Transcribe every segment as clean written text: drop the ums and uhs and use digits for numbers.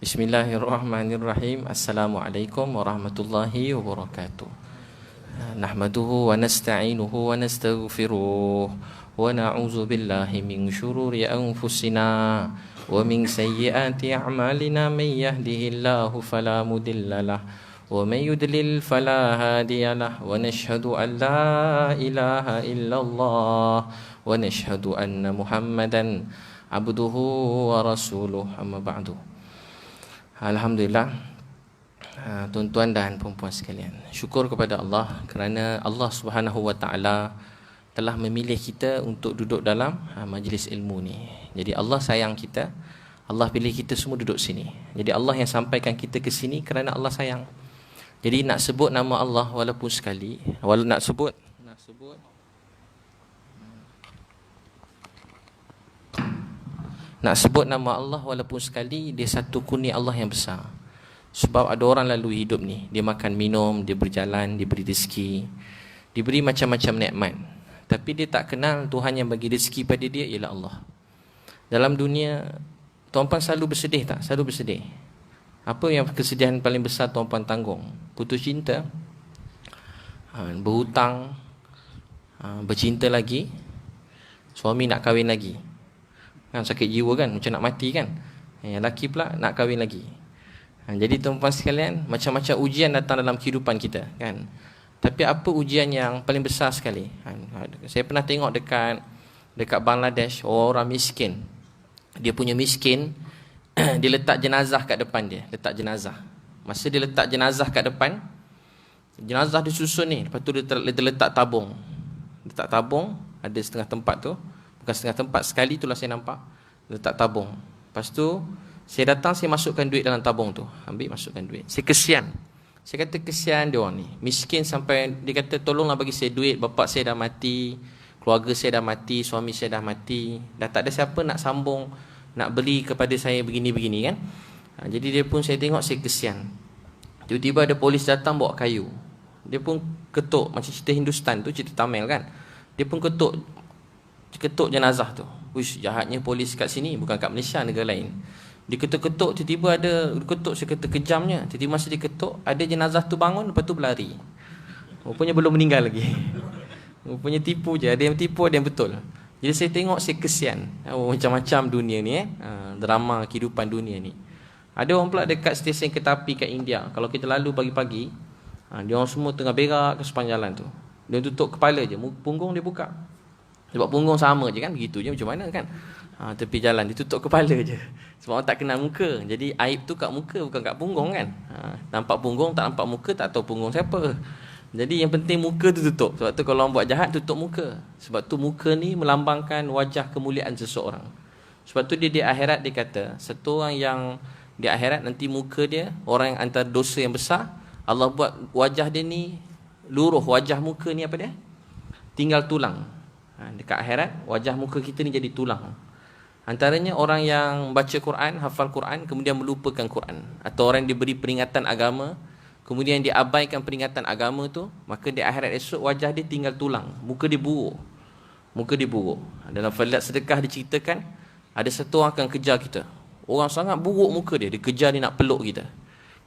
Bismillahirrahmanirrahim. Assalamualaikum warahmatullahi wabarakatuh. Nahmaduhu wa nasta'inuhu wa nastaghfiruh wa na'udzu billahi min syururi anfusina wa min sayyiati a'malina may yahdihillahu fala mudhillalah wa may yudlil fala hadiyalah wa nashhadu an la ilaha illallah wa nashhadu anna Muhammadan abduhu wa rasuluh. Amma ba'du. Alhamdulillah, tuan-tuan dan puan-puan sekalian, syukur kepada Allah kerana Allah Subhanahu Wa Taala telah memilih kita untuk duduk dalam majlis ilmu ni. Jadi Allah sayang kita, Allah pilih kita semua duduk sini. Jadi Allah yang sampaikan kita ke sini kerana Allah sayang. Jadi nak sebut nama Allah walaupun sekali, nak sebut nama Allah walaupun sekali, dia satu kurnia Allah yang besar. Sebab ada orang lalu hidup ni, dia makan minum, dia berjalan, diberi rezeki, diberi macam-macam nikmat, tapi dia tak kenal Tuhan yang bagi rezeki pada dia ialah Allah. Dalam dunia, tuan-puan selalu bersedih tak? Selalu bersedih. Apa yang kesedihan paling besar tuan-puan tanggung? Putus cinta, berhutang, bercinta lagi, suami nak kahwin lagi. Kan sakit jiwa kan, macam nak mati kan. Yang lelaki pula nak kahwin lagi. Jadi tuan-tuan sekalian, macam-macam ujian datang dalam kehidupan kita kan. Tapi apa ujian yang paling besar sekali? Saya pernah tengok dekat Bangladesh, orang miskin. Dia punya miskin, dia letak jenazah kat depan dia, letak jenazah. Masa dia letak jenazah kat depan, jenazah disusun ni, lepas tu dia letak tabung. Letak tabung, ada setengah tempat tu. Bukan setengah tempat, sekali itulah saya nampak letak tabung. Lepas tu saya datang, saya masukkan duit dalam tabung tu. Ambil, masukkan duit. Saya kesian. Saya kata kesian dia orang ni, miskin sampai dia kata tolonglah bagi saya duit, bapak saya dah mati, keluarga saya dah mati, suami saya dah mati, dah tak ada siapa nak sambung, nak beli kepada saya begini-begini kan. Jadi dia pun, saya tengok, saya kesian. Tiba-tiba ada polis datang bawa kayu. Dia pun ketuk, macam cerita Hindustan tu, cerita Tamil kan. Dia pun ketuk jenazah tu. Uish, jahatnya polis kat sini, bukan kat Malaysia, negara lain. Dia ketuk-ketuk, tiba-tiba ada ketuk, saya kata kejamnya. Tiba-tiba masa dia ketuk, ada jenazah tu bangun, lepas tu berlari. Rupanya belum meninggal lagi. Rupanya tipu je, ada yang tipu, ada yang betul. Jadi saya tengok, saya kesian. Macam-macam dunia ni drama kehidupan dunia ni. Ada orang pula dekat stesen kereta api kat India. Kalau kita lalu pagi-pagi, dia orang semua tengah berak ke sepanjang jalan tu. Dia tutup kepala je, punggung dia buka. Sebab punggung sama je kan, begitu je macam mana kan. Tepi jalan dia tutup kepala je. Sebab orang tak kenal muka. Jadi aib tu kat muka, bukan kat punggung kan. Nampak punggung, tak nampak muka, tak tahu punggung siapa. Jadi yang penting muka tu tutup. Sebab tu kalau orang buat jahat, tutup muka. Sebab tu muka ni melambangkan wajah kemuliaan seseorang. Sebab tu dia di akhirat dia kata, satu orang yang di akhirat nanti muka dia, orang yang antara dosa yang besar, Allah buat wajah dia ni luruh. Wajah muka ni apa dia? Tinggal tulang. Dekat akhirat, wajah muka kita ni jadi tulang. Antaranya orang yang baca Quran, hafal Quran, kemudian melupakan Quran. Atau orang yang diberi peringatan agama, kemudian dia abaikan peringatan agama tu, maka di akhirat esok wajah dia tinggal tulang. Muka dia buruk. Muka dia buruk. Dalam fadilat sedekah diceritakan, ada satu orang akan kejar kita. Orang sangat buruk muka dia, dia kejar, dia nak peluk kita.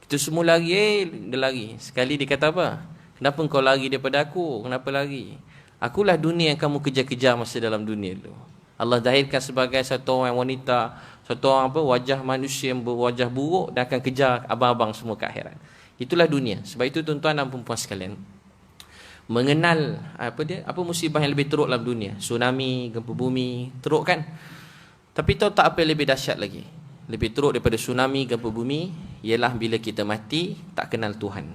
Kita semua lari, dia lari. Sekali dia kata apa? Kenapa kau lari daripada aku? Kenapa lari? Akulah dunia yang kamu kejar-kejar masa dalam dunia tu. Allah zahirkan sebagai satu orang wanita, satu orang wajah manusia yang berwajah buruk dan akan kejar abang-abang semua ke akhirat. Itulah dunia. Sebab itu tuan-tuan dan puan-puan sekalian, mengenal apa musibah yang lebih teruk dalam dunia. Tsunami, gempa bumi, teruk kan? Tapi tahu tak apa yang lebih dahsyat lagi? Lebih teruk daripada tsunami, gempa bumi, ialah bila kita mati tak kenal Tuhan.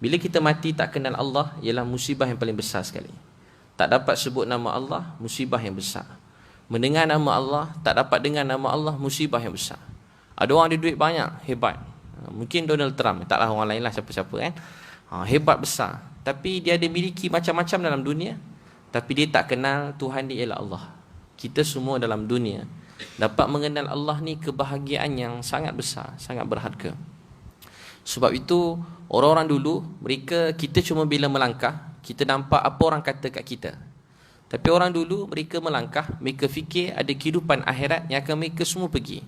Bila kita mati tak kenal Allah, ialah musibah yang paling besar sekali. Tak dapat sebut nama Allah, musibah yang besar. Mendengar nama Allah, tak dapat dengar nama Allah, musibah yang besar. Ada orang ada duit banyak, hebat. Mungkin Donald Trump, taklah orang lain lah, siapa-siapa kan. Hebat besar. Tapi dia ada miliki macam-macam dalam dunia, tapi dia tak kenal Tuhan dia ialah Allah. Kita semua dalam dunia dapat mengenal Allah ni kebahagiaan yang sangat besar, sangat berharga. Sebab itu orang-orang dulu, kita cuma bila melangkah, kita nampak apa orang kata kat kita. Tapi orang dulu, mereka melangkah, mereka fikir ada kehidupan akhirat yang akan mereka semua pergi.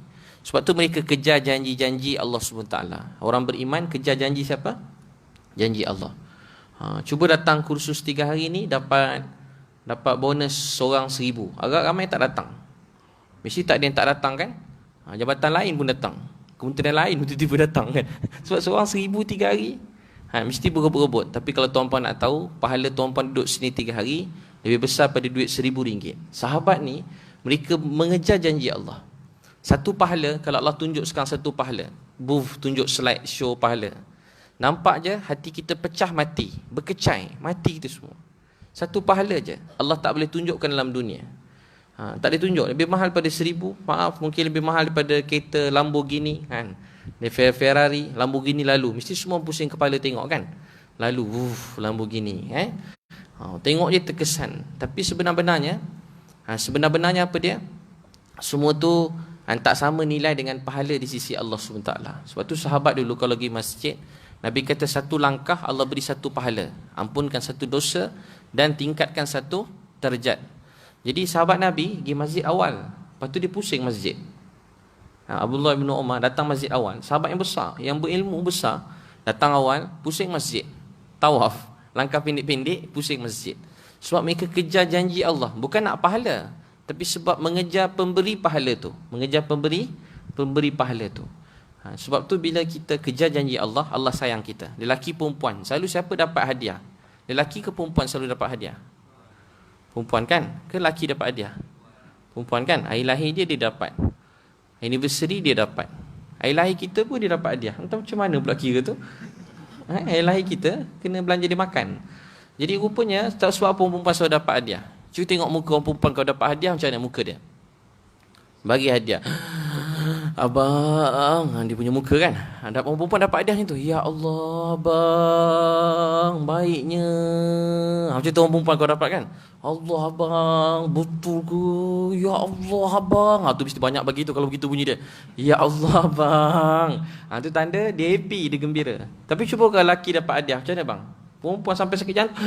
Sebab tu mereka kejar janji-janji Allah SWT. Orang beriman kejar janji siapa? Janji Allah. Cuba datang kursus 3 hari ni dapat bonus seorang 1,000. Agak ramai tak datang. Mesti tak ada yang tak datang kan? Jabatan lain pun datang. Kementerian lain pun tiba-tiba datang kan? Sebab seorang 1,000 3 hari. Mesti berebut-rebut. Tapi kalau tuan-puan nak tahu, pahala tuan-puan duduk sini 3 hari lebih besar pada duit RM1,000. Sahabat ni, mereka mengejar janji Allah. Satu pahala, kalau Allah tunjuk sekarang satu pahala, tunjuk slide show pahala, nampak je hati kita pecah mati, berkecai, mati kita semua. Satu pahala je Allah tak boleh tunjukkan dalam dunia. Tak boleh tunjuk. Lebih mahal pada 1,000. Maaf, mungkin lebih mahal daripada kereta Lamborghini kan. Ferrari, Lamborghini lalu, mesti semua pusing kepala tengok kan. Lalu Lamborghini tengok je terkesan. Tapi sebenar-benarnya apa dia? Semua tu tak sama nilai dengan pahala di sisi Allah SWT. Sebab tu sahabat dulu kalau pergi masjid, Nabi kata satu langkah Allah beri satu pahala, ampunkan satu dosa dan tingkatkan satu darjat. Jadi sahabat Nabi pergi masjid awal, lepas tu dia pusing masjid. Abdullah bin Umar datang masjid awal, sahabat yang besar, yang berilmu besar, datang awal, pusing masjid, tawaf, langkah pendek-pendek, pusing masjid. Sebab mereka kejar janji Allah, bukan nak pahala, tapi sebab mengejar pemberi pahala tu, mengejar pemberi pahala tu. Sebab tu bila kita kejar janji Allah, Allah sayang kita. Lelaki perempuan, selalu siapa dapat hadiah? Lelaki ke perempuan selalu dapat hadiah? Perempuan kan? Ke lelaki dapat hadiah? Perempuan kan? Hari lahir dia dapat, anniversary dia dapat, hari lahir kita pun dia dapat hadiah. Entah macam mana pula kira tu. Hari lahir kita kena belanja dia makan. Jadi rupanya tak sebab perempuan selalu dapat hadiah. Cuba tengok muka orang perempuan kalau dapat hadiah, macam mana muka dia? Bagi hadiah, abang, dia punya muka kan. Ada orang perempuan dapat hadiah macam tu. Ya Allah, abang, baiknya. Macam tu orang perempuan kau dapat kan. Allah abang, betul ke? Ya Allah abang. Tu mesti banyak bagi tu kalau begitu bunyi dia. Ya Allah abang. Tu tanda dia happy, dia gembira. Tapi cuba kalau lelaki dapat hadiah, macam mana bang? Perempuan sampai sakit jantung.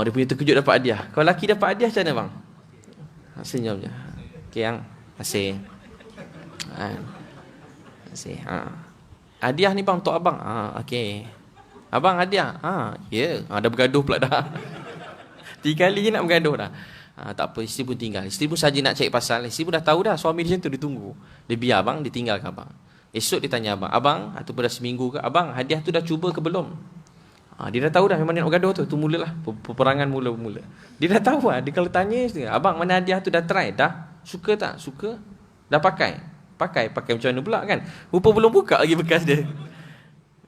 Dia punya terkejut dapat hadiah. Kalau lelaki dapat hadiah macam mana bang? Senyum je. Okey yang. Terima kasih. Hadiah ni bang untuk abang. Okey. Abang hadiah. Ya. Dah bergaduh pula dah. 3 kali je nak bergaduh dah. Tak apa, isteri pun tinggal. Isteri pun saja nak cari pasal. Isteri pun dah tahu dah suami dia macam tu, dia tunggu. Dia biar abang, dia tinggalkan abang. Esok dia tanya abang, abang, ataupun dah seminggu ke, abang hadiah tu dah cuba ke belum? Dia dah tahu dah memang dia nak bergaduh tu. Tu mulalah peperangan mula. Dia dah tahu lah. Dia kalau tanya, abang mana hadiah tu dah try? Dah? Suka tak? Suka? Dah pakai? Pakai macam mana pula kan? Rupa belum buka lagi bekas dia.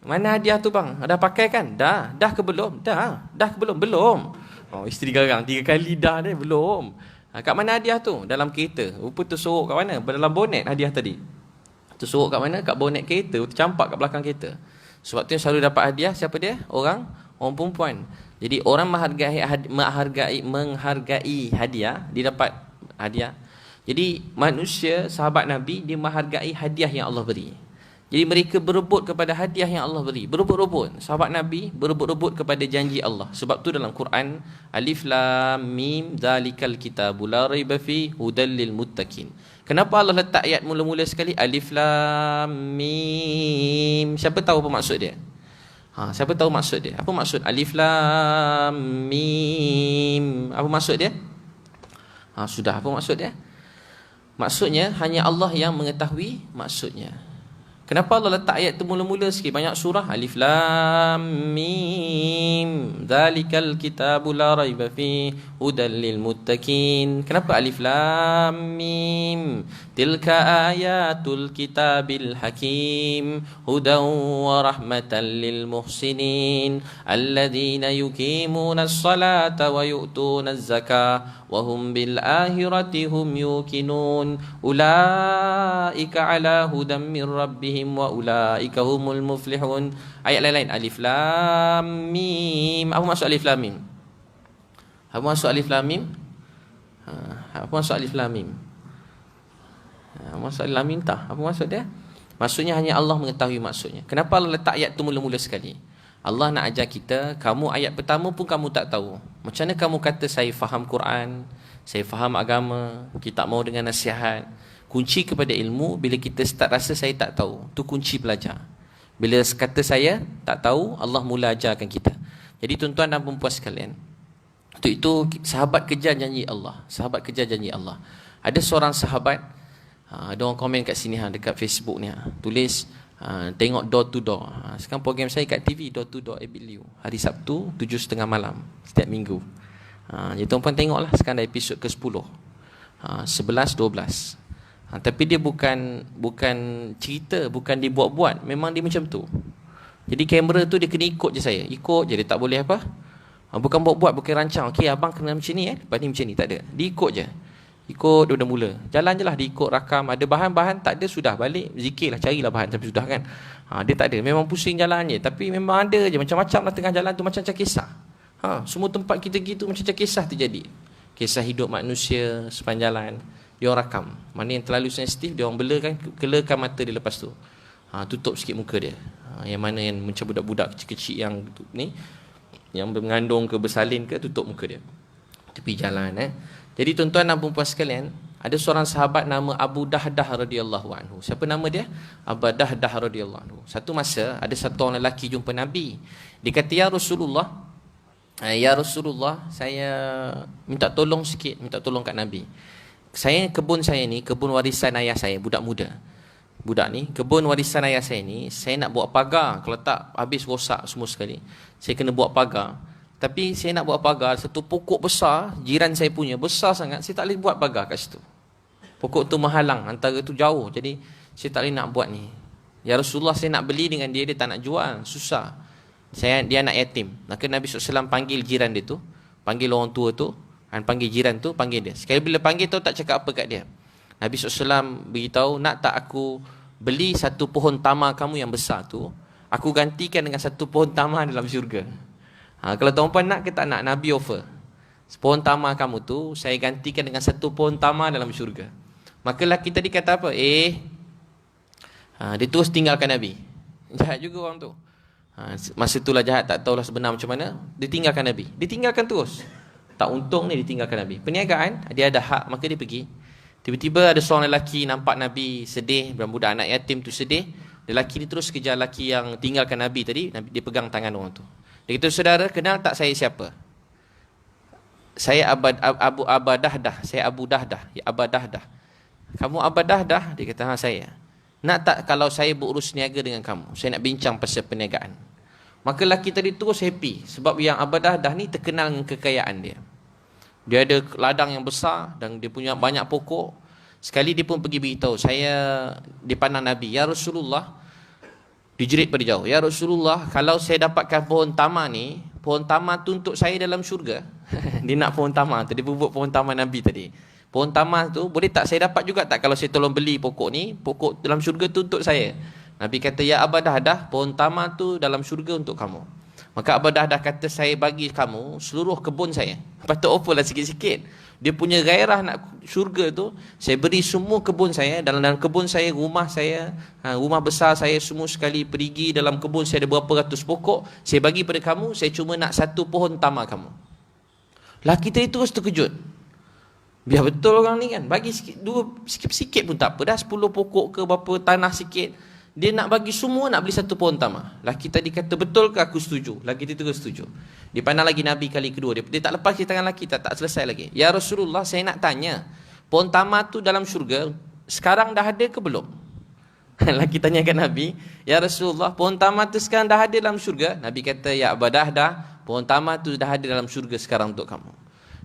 Mana hadiah tu bang? Dah pakai kan? Dah ke belum? Dah ke belum? Belum. Isteri garang 3 kali dah dia belum. Kat mana hadiah tu? Dalam kereta. Rupa tersorok kat mana? Dalam bonet hadiah tadi. Tersorok kat mana? Kat bonet kereta. Tercampak kat belakang kereta. Sebab tu yang selalu dapat hadiah siapa dia? Orang perempuan. Jadi orang menghargai hadiah, dia dapat hadiah. Jadi manusia sahabat Nabi, dia menghargai hadiah yang Allah beri. Jadi mereka berebut kepada hadiah yang Allah beri. Berebut-rebut. Sahabat Nabi berebut-rebut kepada janji Allah. Sebab tu dalam Quran, Alif Lam Mim Zalikal Kitabu La Raiba Fi Hudal lil Muttaqin. Kenapa Allah letak ayat mula-mula sekali Alif Lam Mim? Siapa tahu apa maksud dia? Siapa tahu maksud dia? Apa maksud Alif Lam Mim? Apa maksud dia? Sudah, apa maksud dia? Maksudnya hanya Allah yang mengetahui maksudnya. Kenapa Allah letak ayat tu mula-mula sikit? Banyak surah Alif Lam Mim Zalikal Kitabu La Raiba Fi Hudal lil Muttaqin. Kenapa Alif Lam Mim? Tilka ayatul kitabil hakim hudan wa rahmatan lil muhsinin alladzina yuqimuna as-salata wa yu'tuna az-zakata wa hum bil akhirati hum yuqinun ulaika ala hudan min rabbihim wa ulaika humul muflihun. Ayat lain-lain Alif Lam Mim. Apa maksud Alif Lam Mim? Apa maksud Alif Lam Mim? Apa maksud Alif Lam Mim? Maksud Alif Lam Mim tak? Apa maksud dia? Maksudnya hanya Allah mengetahui maksudnya. Kenapa Allah letak ayat tu mula-mula sekali? Allah nak ajar kita, kamu ayat pertama pun kamu tak tahu. Macam mana kamu kata saya faham Quran, saya faham agama, kita tak mau dengan nasihat. Kunci kepada ilmu, bila kita start rasa saya tak tahu, tu kunci belajar. Bila kata saya tak tahu, Allah mula ajarkan kita. Jadi tuan-tuan dan puan-puan sekalian, untuk itu sahabat kejar janji Allah. Sahabat kejar janji Allah. Ada seorang sahabat, ada orang komen kat sini, dekat Facebook ni, tulis tengok door to door. Sekarang program saya kat TV, door to door Abiliu, hari Sabtu 7.30 malam setiap minggu. Jadi tuan-puan tengoklah, sekarang dah episod ke-10, 11, 12. Tapi dia bukan cerita, bukan dibuat-buat, memang dia macam tu. Jadi kamera tu dia kena ikut je saya, ikut je, dia tak boleh apa, bukan buat-buat, bukan rancang. Okey, abang kena macam ni, lepas ni macam ni, tak ada. Dia ikut je, ikut dia dah mula, jalan je lah, dia ikut rakam. Ada bahan-bahan tak ada, sudah balik zikir lah, carilah bahan sampai sudah kan. Dia tak ada, memang pusing jalan je. Tapi memang ada je, macam-macam lah tengah jalan tu, macam kisah. Semua tempat kita gitu macam kisah terjadi. Kisah hidup manusia sepanjang jalan, dia orang rakam. Mana yang terlalu sensitif, dia orang belakan, kelakan mata dia lepas tu. Tutup sikit muka dia. Yang mana yang macam budak-budak kecil-kecil yang ni, yang mengandung ke bersalin ke, tutup muka dia. Tepi jalan. Jadi tuan-tuan dan puan-puan sekalian, ada seorang sahabat nama Abu Dahdah radhiyallahu anhu. Siapa nama dia? Abu Dahdah radhiyallahu anhu. Satu masa ada satu orang lelaki jumpa Nabi. Dia kata, ya Rasulullah, saya minta tolong sikit, minta tolong kat Nabi. Kebun saya ni, kebun warisan ayah saya, budak muda. Budak ni, kebun warisan ayah saya ni, saya nak buat pagar. Kalau tak, habis rosak semua sekali. Saya kena buat pagar. Tapi saya nak buat pagar, satu pokok besar, jiran saya punya, besar sangat, saya tak boleh buat pagar kat situ. Pokok tu menghalang, antara tu jauh. Jadi, saya tak boleh nak buat ni. Ya Rasulullah, saya nak beli dengan dia, dia tak nak jual, susah. Dia anak yatim. Maka Nabi SAW panggil jiran dia tu, panggil orang tua tu, panggil jiran tu, panggil dia. Sekali bila panggil tu, tak cakap apa kat dia. Nabi SAW beritahu, nak tak aku beli satu pohon tamar kamu yang besar tu, aku gantikan dengan satu pohon tamar dalam syurga. Kalau tuan-puan nak ke tak nak, Nabi offer. Pohon tamar kamu tu, saya gantikan dengan satu pohon tamar dalam syurga. Maka lelaki tadi kata apa? Dia terus tinggalkan Nabi. Jahat juga orang tu. Masa itulah jahat, tak tahulah sebenar macam mana. Dia tinggalkan Nabi. Dia tinggalkan terus. Tak untung ni, dia tinggalkan Nabi. Perniagaan, dia ada hak, maka dia pergi. Tiba-tiba ada seorang lelaki nampak Nabi sedih, budak anak yatim tu sedih. Lelaki ni terus kejar lelaki yang tinggalkan Nabi tadi. Dia pegang tangan orang tu. Dia kata, saudara, kenal tak saya siapa? Saya Abu Dahdah. Saya Abu Dahdah. Ya, Abu Dahdah. Kamu Abu Dahdah? Dia kata, saya. Nak tak kalau saya berurus niaga dengan kamu? Saya nak bincang pasal perniagaan. Maka lelaki tadi terus happy. Sebab yang Abu Dahdah ni terkenal dengan kekayaan dia. Dia ada ladang yang besar dan dia punya banyak pokok. Sekali dia pun pergi beritahu, saya dipandang Nabi, ya Rasulullah, dijerit pada jauh, ya Rasulullah, kalau saya dapatkan pohon tamar ni, pohon tamar tu untuk saya dalam syurga. Dia nak pohon tamar tu, dia bubuk pohon tamar Nabi tadi. Pohon tamar tu, boleh tak saya dapat juga tak kalau saya tolong beli pokok ni, pokok dalam syurga tu untuk saya. Nabi kata, ya Abu Dahdah, pohon tamar tu dalam syurga untuk kamu. Maka Abu Dahdah kata, saya bagi kamu seluruh kebun saya. Patut offer lah sikit-sikit. Dia punya gairah nak syurga tu, saya beri semua kebun saya. Dalam kebun saya, rumah saya, rumah besar saya semua sekali perigi. Dalam kebun saya ada berapa ratus pokok. Saya bagi pada kamu, saya cuma nak satu pohon tamar kamu. Laki tadi terus terkejut. Biar betul orang ni kan, bagi sikit-sikit pun tak apa. Dah 10 pokok ke berapa tanah sikit. Dia nak bagi semua, nak beli satu pohon tamar. Laki tadi kata, betul ke aku setuju? Laki itu terus setuju. Dia pandang lagi Nabi kali kedua. Dia tak lepas tangan laki, tak selesai lagi. Ya Rasulullah, saya nak tanya, pohon tamar tu dalam syurga, sekarang dah ada ke belum? Laki tanyakan Nabi, ya Rasulullah, pohon tamar tu sekarang dah ada dalam syurga? Nabi kata, ya Abu Dahdah, pohon tamar tu dah ada dalam syurga sekarang untuk kamu.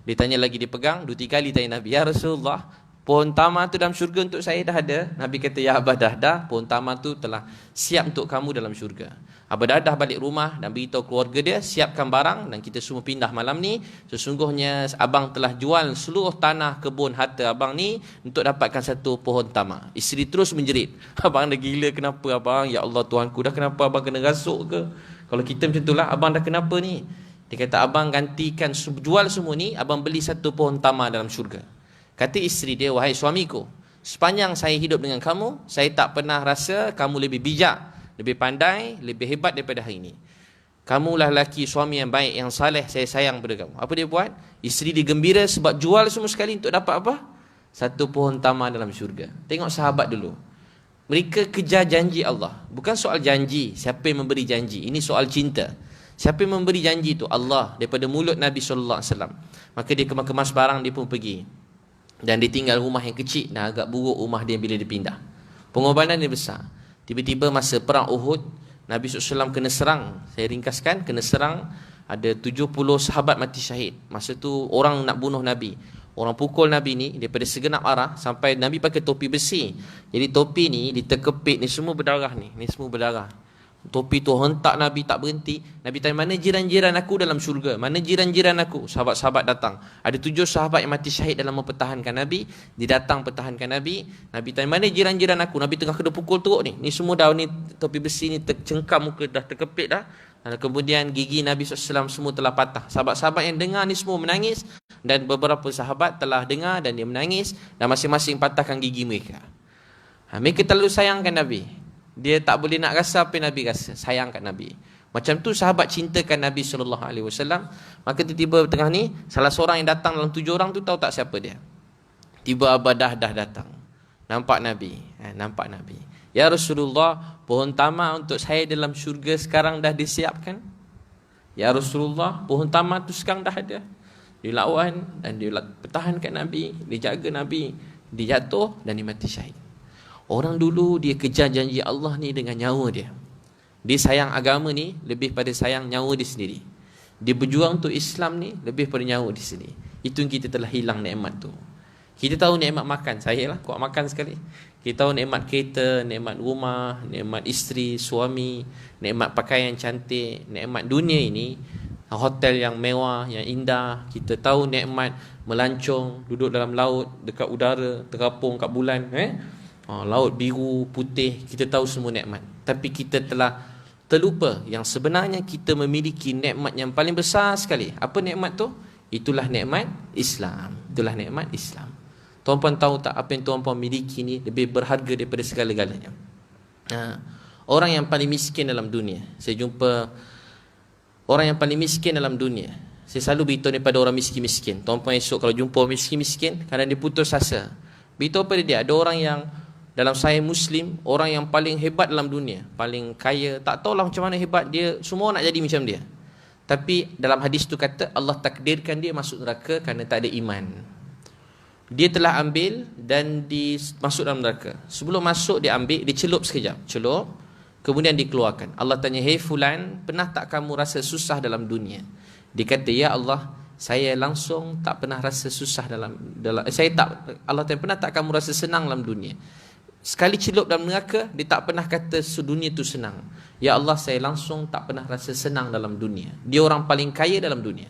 Dia tanya lagi, dia pegang, 2-3 kali tanya Nabi, ya Rasulullah, pohon tamar tu dalam syurga untuk saya dah ada. Nabi kata, ya Abu Dahdah, pohon tamar tu telah siap untuk kamu dalam syurga. Abu Dahdah balik rumah dan beritahu keluarga dia, siapkan barang dan kita semua pindah malam ni. Sesungguhnya abang telah jual seluruh tanah kebun harta abang ni untuk dapatkan satu pohon tamar. Isteri terus menjerit, abang dah gila, kenapa abang? Ya Allah Tuhanku, dah kenapa abang kena rasuk ke? Kalau kita macam itulah, abang dah kenapa ni? Dia kata, abang gantikan, jual semua ni, abang beli satu pohon tamar dalam syurga. Kata isteri dia, wahai suamiku, sepanjang saya hidup dengan kamu, saya tak pernah rasa kamu lebih bijak, lebih pandai, lebih hebat daripada hari ini. Kamulah lelaki suami yang baik, yang saleh, saya sayang pada kamu. Apa dia buat? Isteri dia gembira sebab jual semua sekali untuk dapat apa? satu pohon tamar dalam syurga. Tengok sahabat dulu. Mereka kejar janji Allah. Bukan soal janji, siapa yang memberi janji. Ini soal cinta. Siapa yang memberi janji itu? Allah, daripada mulut Nabi SAW. Maka dia kemas-kemas barang, dia pun pergi. Dan dia tinggal rumah yang kecil, dan agak buruk rumah dia bila dia pindah. Pengorbanan dia besar. Tiba-tiba masa perang Uhud, Nabi SAW kena serang. Saya ringkaskan, kena serang. Ada 70 sahabat mati syahid. Masa tu orang nak bunuh Nabi. Orang pukul Nabi ni daripada segenap arah, sampai Nabi pakai topi besi. Jadi topi ni diterkepit, ni semua berdarah ni. Ni semua berdarah. Topi tu hentak Nabi tak berhenti. Nabi tanya, mana jiran-jiran aku dalam syurga? Mana jiran-jiran aku? Sahabat-sahabat datang. Ada 7 sahabat yang mati syahid dalam mempertahankan Nabi. Dia datang pertahankan Nabi. Nabi tanya, mana jiran-jiran aku? Nabi tengah kena pukul teruk ni. Ni semua dah ni, topi besi ni tercengkam muka, dah terkepit dah. Dan kemudian gigi Nabi SAW semua telah patah. Sahabat-sahabat yang dengar ni semua menangis. Dan beberapa sahabat telah dengar dan dia menangis. Dan masing-masing patahkan gigi mereka. Mereka terlalu sayangkan Nabi. Dia tak boleh nak rasa apa yang Nabi rasa. Sayang kat Nabi. Macam tu sahabat cintakan Nabi SAW. Maka tiba-tiba tengah ni, salah seorang yang datang dalam 7 orang tu, tahu tak siapa dia? Tiba Abadah dah datang. Nampak Nabi. Nampak Nabi. Ya Rasulullah, pohon tamar untuk saya dalam syurga sekarang dah disiapkan. Ya Rasulullah, pohon tamar tu sekarang dah ada. Dia lawan dan dia pertahankan Nabi. Dia jaga Nabi. Dia jatuh dan dia mati syahid. Orang dulu dia kejar janji Allah ni dengan nyawa dia. Dia sayang agama ni lebih pada sayang nyawa dia sendiri. Dia berjuang untuk Islam ni lebih pada nyawa dia sendiri. Itu yang kita telah hilang nikmat tu. Kita tahu nikmat makan. Saya lah kuat makan sekali. Kita tahu nikmat kereta, nikmat rumah, nikmat isteri, suami, nikmat pakaian cantik, nikmat dunia ini, hotel yang mewah, yang indah. Kita tahu nikmat melancong, duduk dalam laut, dekat udara, terapung kat bulan, laut biru, putih. Kita tahu semua nikmat. Tapi kita telah terlupa yang sebenarnya kita memiliki nikmat yang paling besar sekali. Apa nikmat tu? Itulah nikmat Islam. Itulah nikmat Islam. Tuan-puan tahu tak apa yang tuan-puan miliki ni lebih berharga daripada segala-galanya. Orang yang paling miskin dalam dunia. Saya jumpa orang yang paling miskin dalam dunia. Saya selalu beritahu daripada orang miskin-miskin. Tuan-puan esok kalau jumpa orang miskin-miskin, kadang dia putus asa. Beritahu pada dia, ada orang yang dalam saya Muslim, orang yang paling hebat dalam dunia, paling kaya, tak tahulah macam mana hebat dia, semua nak jadi macam dia. Tapi dalam hadis tu kata Allah takdirkan dia masuk neraka kerana tak ada iman. Dia telah ambil dan masuk dalam neraka. Sebelum masuk dia ambil, dia celup sekejap, celup, kemudian dikeluarkan. Allah tanya, "Hei fulan, pernah tak kamu rasa susah dalam dunia?" Dia kata, "Ya Allah, saya langsung tak pernah rasa susah dalam Allah tanya, "Pernah tak kamu rasa senang dalam dunia?" Sekali celup dalam neraka, dia tak pernah kata dunia tu senang. Ya Allah, saya langsung tak pernah rasa senang dalam dunia. Dia orang paling kaya dalam dunia.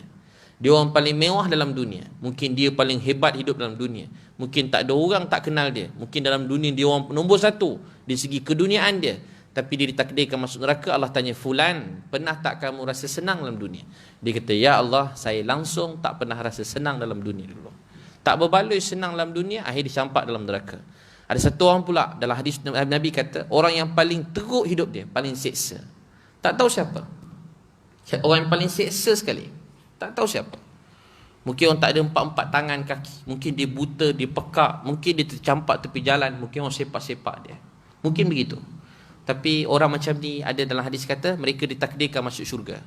Dia orang paling mewah dalam dunia. Mungkin dia paling hebat hidup dalam dunia. Mungkin tak ada orang tak kenal dia. Mungkin dalam dunia dia orang nombor 1 dari segi keduniaan dia. Tapi dia ditakdirkan masuk neraka. Allah tanya, "Fulan, pernah tak kamu rasa senang dalam dunia?" Dia kata, "Ya Allah, saya langsung tak pernah rasa senang dalam dunia dulu." Tak berbaloi senang dalam dunia, akhir dicampak dalam neraka. Ada satu orang pula dalam hadis Nabi kata, orang yang paling teruk hidup dia, paling seksa. Tak tahu siapa. Orang yang paling seksa sekali. Tak tahu siapa. Mungkin orang tak ada 4 tangan kaki. Mungkin dia buta, dia pekak. Mungkin dia tercampak tepi jalan. Mungkin orang sepak-sepak dia. Mungkin begitu. Tapi orang macam ni ada dalam hadis kata, mereka ditakdirkan masuk syurga.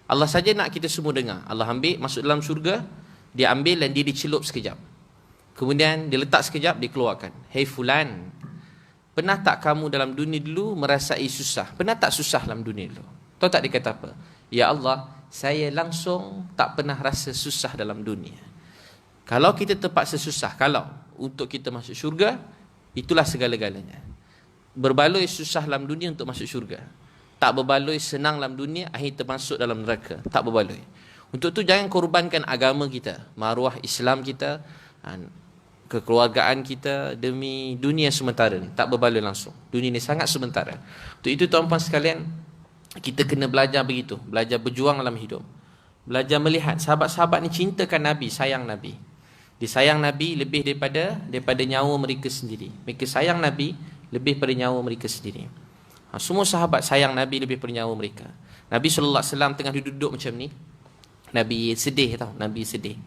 Allah saja nak kita semua dengar. Allah ambil, masuk dalam syurga. Dia ambil dan dia dicelup sekejap. Kemudian dia letak sekejap, dikeluarkan. "Hei fulan, pernah tak kamu dalam dunia dulu merasai susah? Pernah tak susah dalam dunia dulu?" Tahu tak dia kata apa? "Ya Allah, saya langsung tak pernah rasa susah dalam dunia." Kalau kita terpaksa susah, kalau untuk kita masuk syurga, itulah segala-galanya. Berbaloi susah dalam dunia untuk masuk syurga. Tak berbaloi senang dalam dunia, akhir termasuk dalam neraka. Tak berbaloi. Untuk tu jangan korbankan agama kita, maruah Islam kita, kekeluargaan kita demi dunia sementara ni. Tak berbaloi langsung. Dunia ni sangat sementara. Untuk itu tuan-tuan sekalian, kita kena belajar begitu. Belajar berjuang dalam hidup. Belajar melihat sahabat-sahabat ni cintakan Nabi, sayang Nabi. Dia sayang Nabi lebih daripada nyawa mereka sendiri. Mereka sayang Nabi lebih pada nyawa mereka sendiri. Semua sahabat sayang Nabi lebih pada nyawa mereka. Nabi SAW tengah duduk macam ni. Nabi sedih tau. Nabi sedih.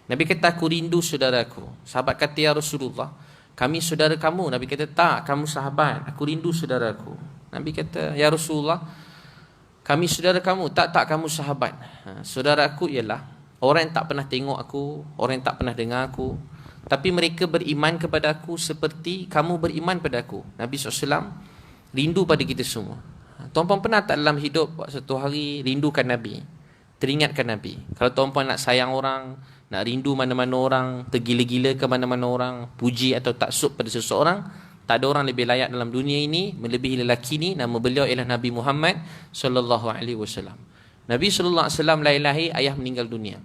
Nabi kata, aku rindu saudaraku. Sahabat kata, ya Rasulullah, kami saudara kamu. Nabi kata, tak, kamu sahabat, aku rindu saudaraku. Nabi kata, ya Rasulullah, kami saudara kamu. Tak, kamu sahabat. Saudara aku ialah orang yang tak pernah tengok aku, orang yang tak pernah dengar aku, tapi mereka beriman kepada aku seperti kamu beriman pada aku. Nabi SAW rindu pada kita semua. Tuan-puan pernah tak dalam hidup satu hari rindukan Nabi, teringatkan Nabi? Kalau tuan-puan nak sayang orang, nak rindu mana-mana orang, tergila-gila ke mana-mana orang, puji atau taksub pada seseorang, tak ada orang lebih layak dalam dunia ini melebihi lelaki ni. Nama beliau ialah Nabi Muhammad sallallahu alaihi wasallam. Nabi sallallahu alaihi wasallam lahir, ayah meninggal dunia.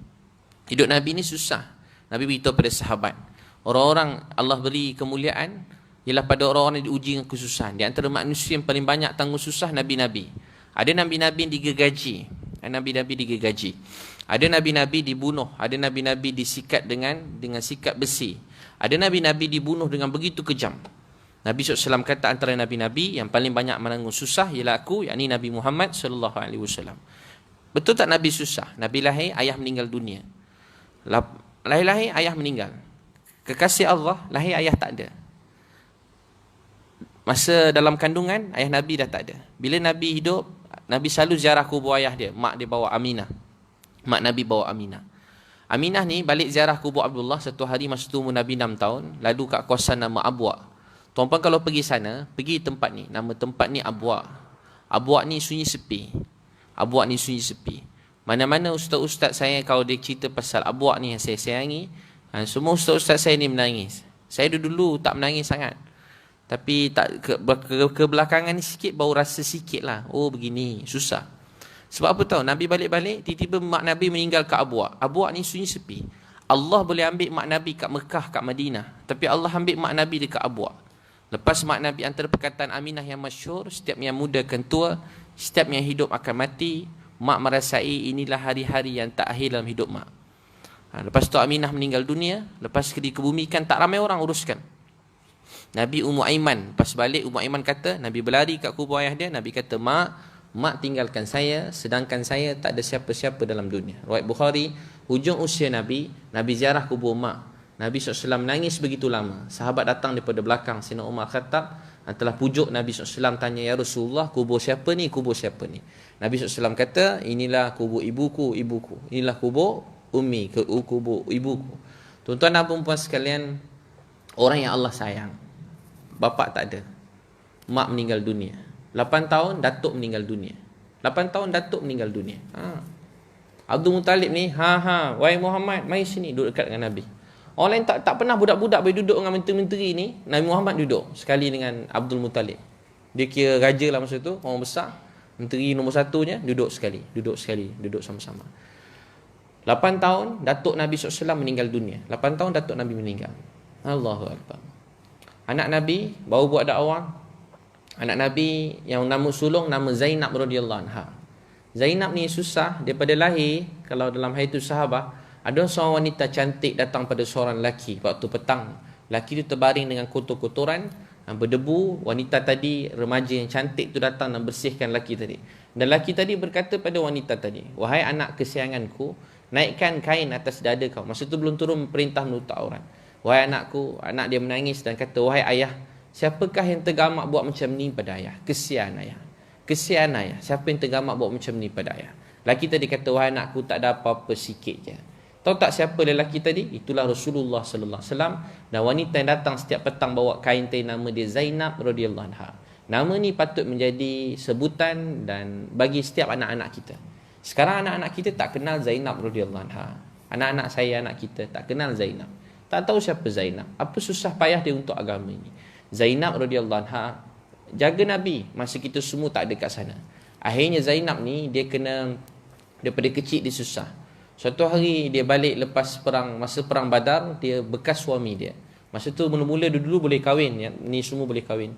Hidup Nabi ni susah. Nabi beritahu pada sahabat, orang-orang Allah beri kemuliaan ialah pada orang-orang yang diuji dengan kesusahan. Di antara manusia yang paling banyak tanggung susah, Nabi-Nabi. Ada Nabi-Nabi yang digergaji, Nabi-Nabi digergaji. Ada Nabi-Nabi dibunuh, ada Nabi-Nabi disikat dengan sikat besi. Ada Nabi-Nabi dibunuh dengan begitu kejam. Nabi SAW kata, antara Nabi-Nabi yang paling banyak menanggung susah ialah aku, yakni Nabi Muhammad SAW. Betul tak Nabi susah? Nabi lahir, ayah meninggal dunia. Lahir, ayah meninggal. Kekasih Allah, lahir ayah tak ada. Masa dalam kandungan, ayah Nabi dah tak ada. Bila Nabi hidup, Nabi selalu ziarah kubur ayah dia. Mak dia bawa Aminah. Mak Nabi bawa Aminah. Aminah ni balik ziarah kubur Abdullah satu hari masa tu umur Nabi 6 tahun. Lalu kat kawasan nama Abwa. Tuan-tuan kalau pergi sana, pergi tempat ni. Nama tempat ni Abwa. Abwa ni sunyi sepi. Abwa ni sunyi sepi. Mana-mana ustaz-ustaz saya kalau dia cerita pasal Abwa ni yang saya sayangi, semua ustaz-ustaz saya ni menangis. Saya dulu tak menangis sangat. Tapi tak ke belakangan ni sikit baru rasa sikit lah. Oh begini, susah. Sebab apa tahu? Nabi balik-balik, tiba-tiba mak Nabi meninggal kat Abwa. Abwa ni sunyi sepi. Allah boleh ambil mak Nabi kat Mekah, kat Madinah. Tapi Allah ambil mak Nabi dekat Abwa. Lepas mak Nabi, antara perkataan Aminah yang masyhur, setiap yang muda akan tua, setiap yang hidup akan mati. Mak merasai inilah hari-hari yang tak akhir dalam hidup mak. Lepas tu Aminah meninggal dunia. Lepas dikebumikan, tak ramai orang uruskan. Nabi Ummu Aiman, pas balik Ummu Aiman kata, Nabi berlari kat kubur ayah dia. Nabi kata, mak tinggalkan saya, sedangkan saya tak ada siapa-siapa dalam dunia. Riwayat Bukhari, hujung usia Nabi ziarah kubur mak. Nabi SAW menangis begitu lama. Sahabat datang daripada belakang, Sayyidina Umar Khattab telah pujuk Nabi SAW, tanya, ya Rasulullah, kubur siapa ni? Kubur siapa ni? Nabi SAW kata, inilah kubur ibuku. Inilah kubur ummi, kubur ibuku. Tuan-tuan dan puan-puan sekalian, orang yang Allah sayang, bapak tak ada, mak meninggal dunia. 8 tahun datuk meninggal dunia. 8 tahun datuk meninggal dunia. Abdul Muttalib ni, wahai Muhammad, mari sini duduk dekat dengan Nabi. Orang lain tak pernah budak-budak boleh duduk dengan menteri-menteri ni. Nabi Muhammad duduk sekali dengan Abdul Muttalib. Dia kira raja lah masa tu, orang besar. Menteri nombor satunya duduk sekali, duduk sama-sama. 8 tahun datuk Nabi SAW meninggal dunia. 8 tahun datuk Nabi meninggal. Allahu Akbar. Anak Nabi baru buat dakwah. Anak Nabi yang nama sulung nama Zainab radhiyallahu anha. Zainab ni susah daripada lahir. Kalau dalam hadis sahabat, ada seorang wanita cantik datang pada seorang lelaki waktu petang. Lelaki tu terbaring dengan kotor-kotoran, berdebu. Wanita tadi, remaja yang cantik tu datang dan bersihkan lelaki tadi. Dan lelaki tadi berkata pada wanita tadi, wahai anak kesayanganku, naikkan kain atas dada kau. Masa tu belum turun perintah menutup aurat. Wahai anakku, anak dia menangis dan kata, wahai ayah, siapakah yang tergamak buat macam ni pada ayah? Kesian ayah. Kesian ayah. Siapa yang tergamak buat macam ni pada ayah? Lelaki tadi kata, wahai anakku, tak ada apa-apa, sikit je. Tahu tak siapa lelaki tadi? Itulah Rasulullah sallallahu alaihi wasallam. Dan wanita yang datang setiap petang bawa kain tadi, nama dia Zainab radhiyallahu anha. Nama ni patut menjadi sebutan dan bagi setiap anak-anak kita. Sekarang anak-anak kita tak kenal Zainab radhiyallahu anha. Anak-anak saya, anak kita tak kenal Zainab. Tak tahu siapa Zainab. Apa susah payah dia untuk agama ini. Zainab radhiyallahu anha jaga Nabi masa kita semua tak ada kat sana. Akhirnya Zainab ni dia kena, daripada kecil dia susah. Suatu hari dia balik lepas perang, masa perang Badar, dia bekas suami dia. Masa tu mula-mula dulu boleh kahwin, yang ni semua boleh kahwin.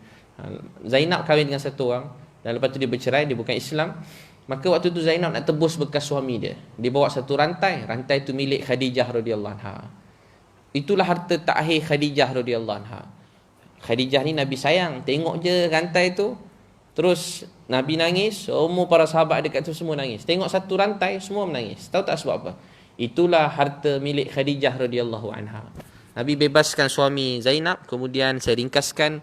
Zainab kahwin dengan satu orang dan lepas tu dia bercerai, dia bukan Islam. Maka waktu tu Zainab nak tebus bekas suami dia. Dia bawa satu rantai tu milik Khadijah radhiyallahu anha. Itulah harta terakhir Khadijah radhiyallahu anha. Khadijah ni Nabi sayang, tengok je rantai tu. Terus Nabi nangis, semua para sahabat dekat tu semua nangis. Tengok satu rantai, semua menangis. Tahu tak sebab apa? Itulah harta milik Khadijah radhiyallahu anha. Nabi bebaskan suami Zainab, kemudian saya ringkaskan,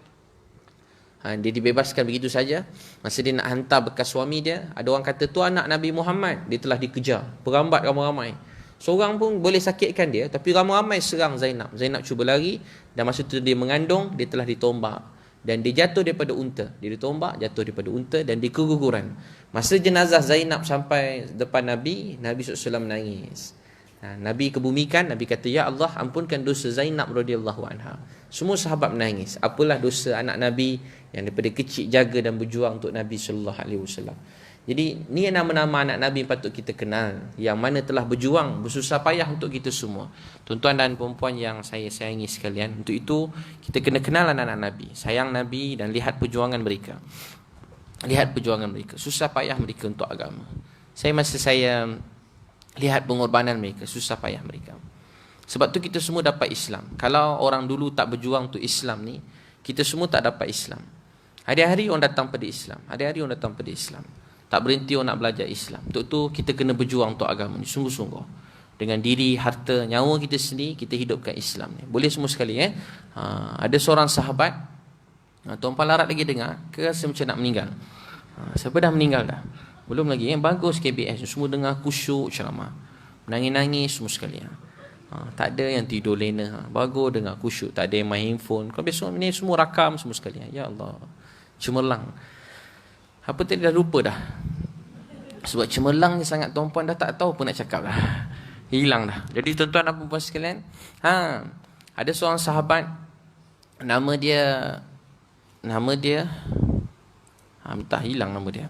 dia dibebaskan begitu saja. Masa dia nak hantar bekas suami dia, ada orang kata tu anak Nabi Muhammad, dia telah dikejar, perambat ramai-ramai. Seorang pun boleh sakitkan dia, tapi ramai-ramai serang Zainab. Zainab cuba lari, dan masa tu dia mengandung, dia telah ditombak. Dan dia jatuh daripada unta. Dia ditombak, jatuh daripada unta, dan dia keguguran. Masa jenazah Zainab sampai depan Nabi, Nabi SAW menangis. Nabi kebumikan, Nabi kata, ya Allah, ampunkan dosa Zainab radhiyallahu anha. Semua sahabat menangis. Apalah dosa anak Nabi yang daripada kecil jaga dan berjuang untuk Nabi sallallahu alaihi wasallam. Jadi ni nama-nama anak Nabi patut kita kenal, yang mana telah berjuang bersusah payah untuk kita semua. Tuan-tuan dan puan-puan yang saya sayangi sekalian, untuk itu kita kena kenal anak-anak Nabi, sayang Nabi, dan lihat perjuangan mereka. Lihat perjuangan mereka, susah payah mereka untuk agama. Masa saya lihat pengorbanan mereka, susah payah mereka. Sebab tu kita semua dapat Islam. Kalau orang dulu tak berjuang untuk Islam ni, kita semua tak dapat Islam. Hari-hari orang datang pada Islam, hari-hari orang datang pada Islam. Tak berhenti orang nak belajar Islam. Untuk tu kita kena berjuang untuk agama ni sungguh-sungguh. Dengan diri, harta, nyawa kita sendiri, kita hidupkan Islam ni. Boleh semua sekali ada seorang sahabat, tuan-puan larat lagi dengar, ke rasa macam nak meninggal? Siapa dah meninggal dah? Belum lagi. Bagus KBS, semua dengar khusyuk ceramah, menangis-nangis semua sekali. Tak ada yang tidur lena. Bagus dengar khusyuk, tak ada yang main handphone. Kalau besok ni semua rakam semua sekali. Ya Allah, cemerlang. Apa tadi dah lupa dah. Sebab cemerlang ni sangat, tuan-puan dah tak tahu apa nak cakap dah. Hilang dah. Jadi tuan-tuan dan puan-puan sekalian, ada seorang sahabat, nama dia entah hilang nama dia,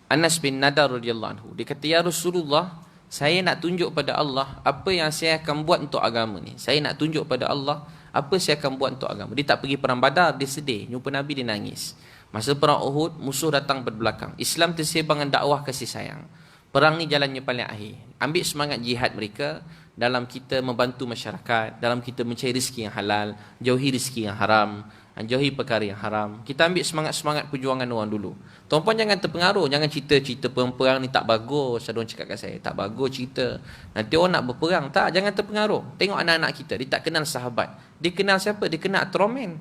Anas bin Nadar radhiyallahu anhu. Dia kata, ya Rasulullah, saya nak tunjuk pada Allah apa yang saya akan buat untuk agama ni. Saya nak tunjuk pada Allah apa saya akan buat untuk agama. Dia tak pergi perang Badar, dia sedih. Jumpa Nabi, dia nangis. Masa perang Uhud, musuh datang berbelakang. Islam tersebar dengan dakwah kasih sayang. Perang ni jalannya paling akhir. Ambil semangat jihad mereka dalam kita membantu masyarakat, dalam kita mencari rezeki yang halal, jauhi rezeki yang haram, jauhi perkara yang haram. Kita ambil semangat-semangat perjuangan orang dulu. Tuan-puan jangan terpengaruh, jangan cerita-cerita perang ni tak bagus. Ada orang cakap kat saya, tak bagus cerita, nanti orang nak berperang. Tak, jangan terpengaruh. Tengok anak-anak kita, dia tak kenal sahabat. Dia kenal siapa? Dia kenal Ultraman,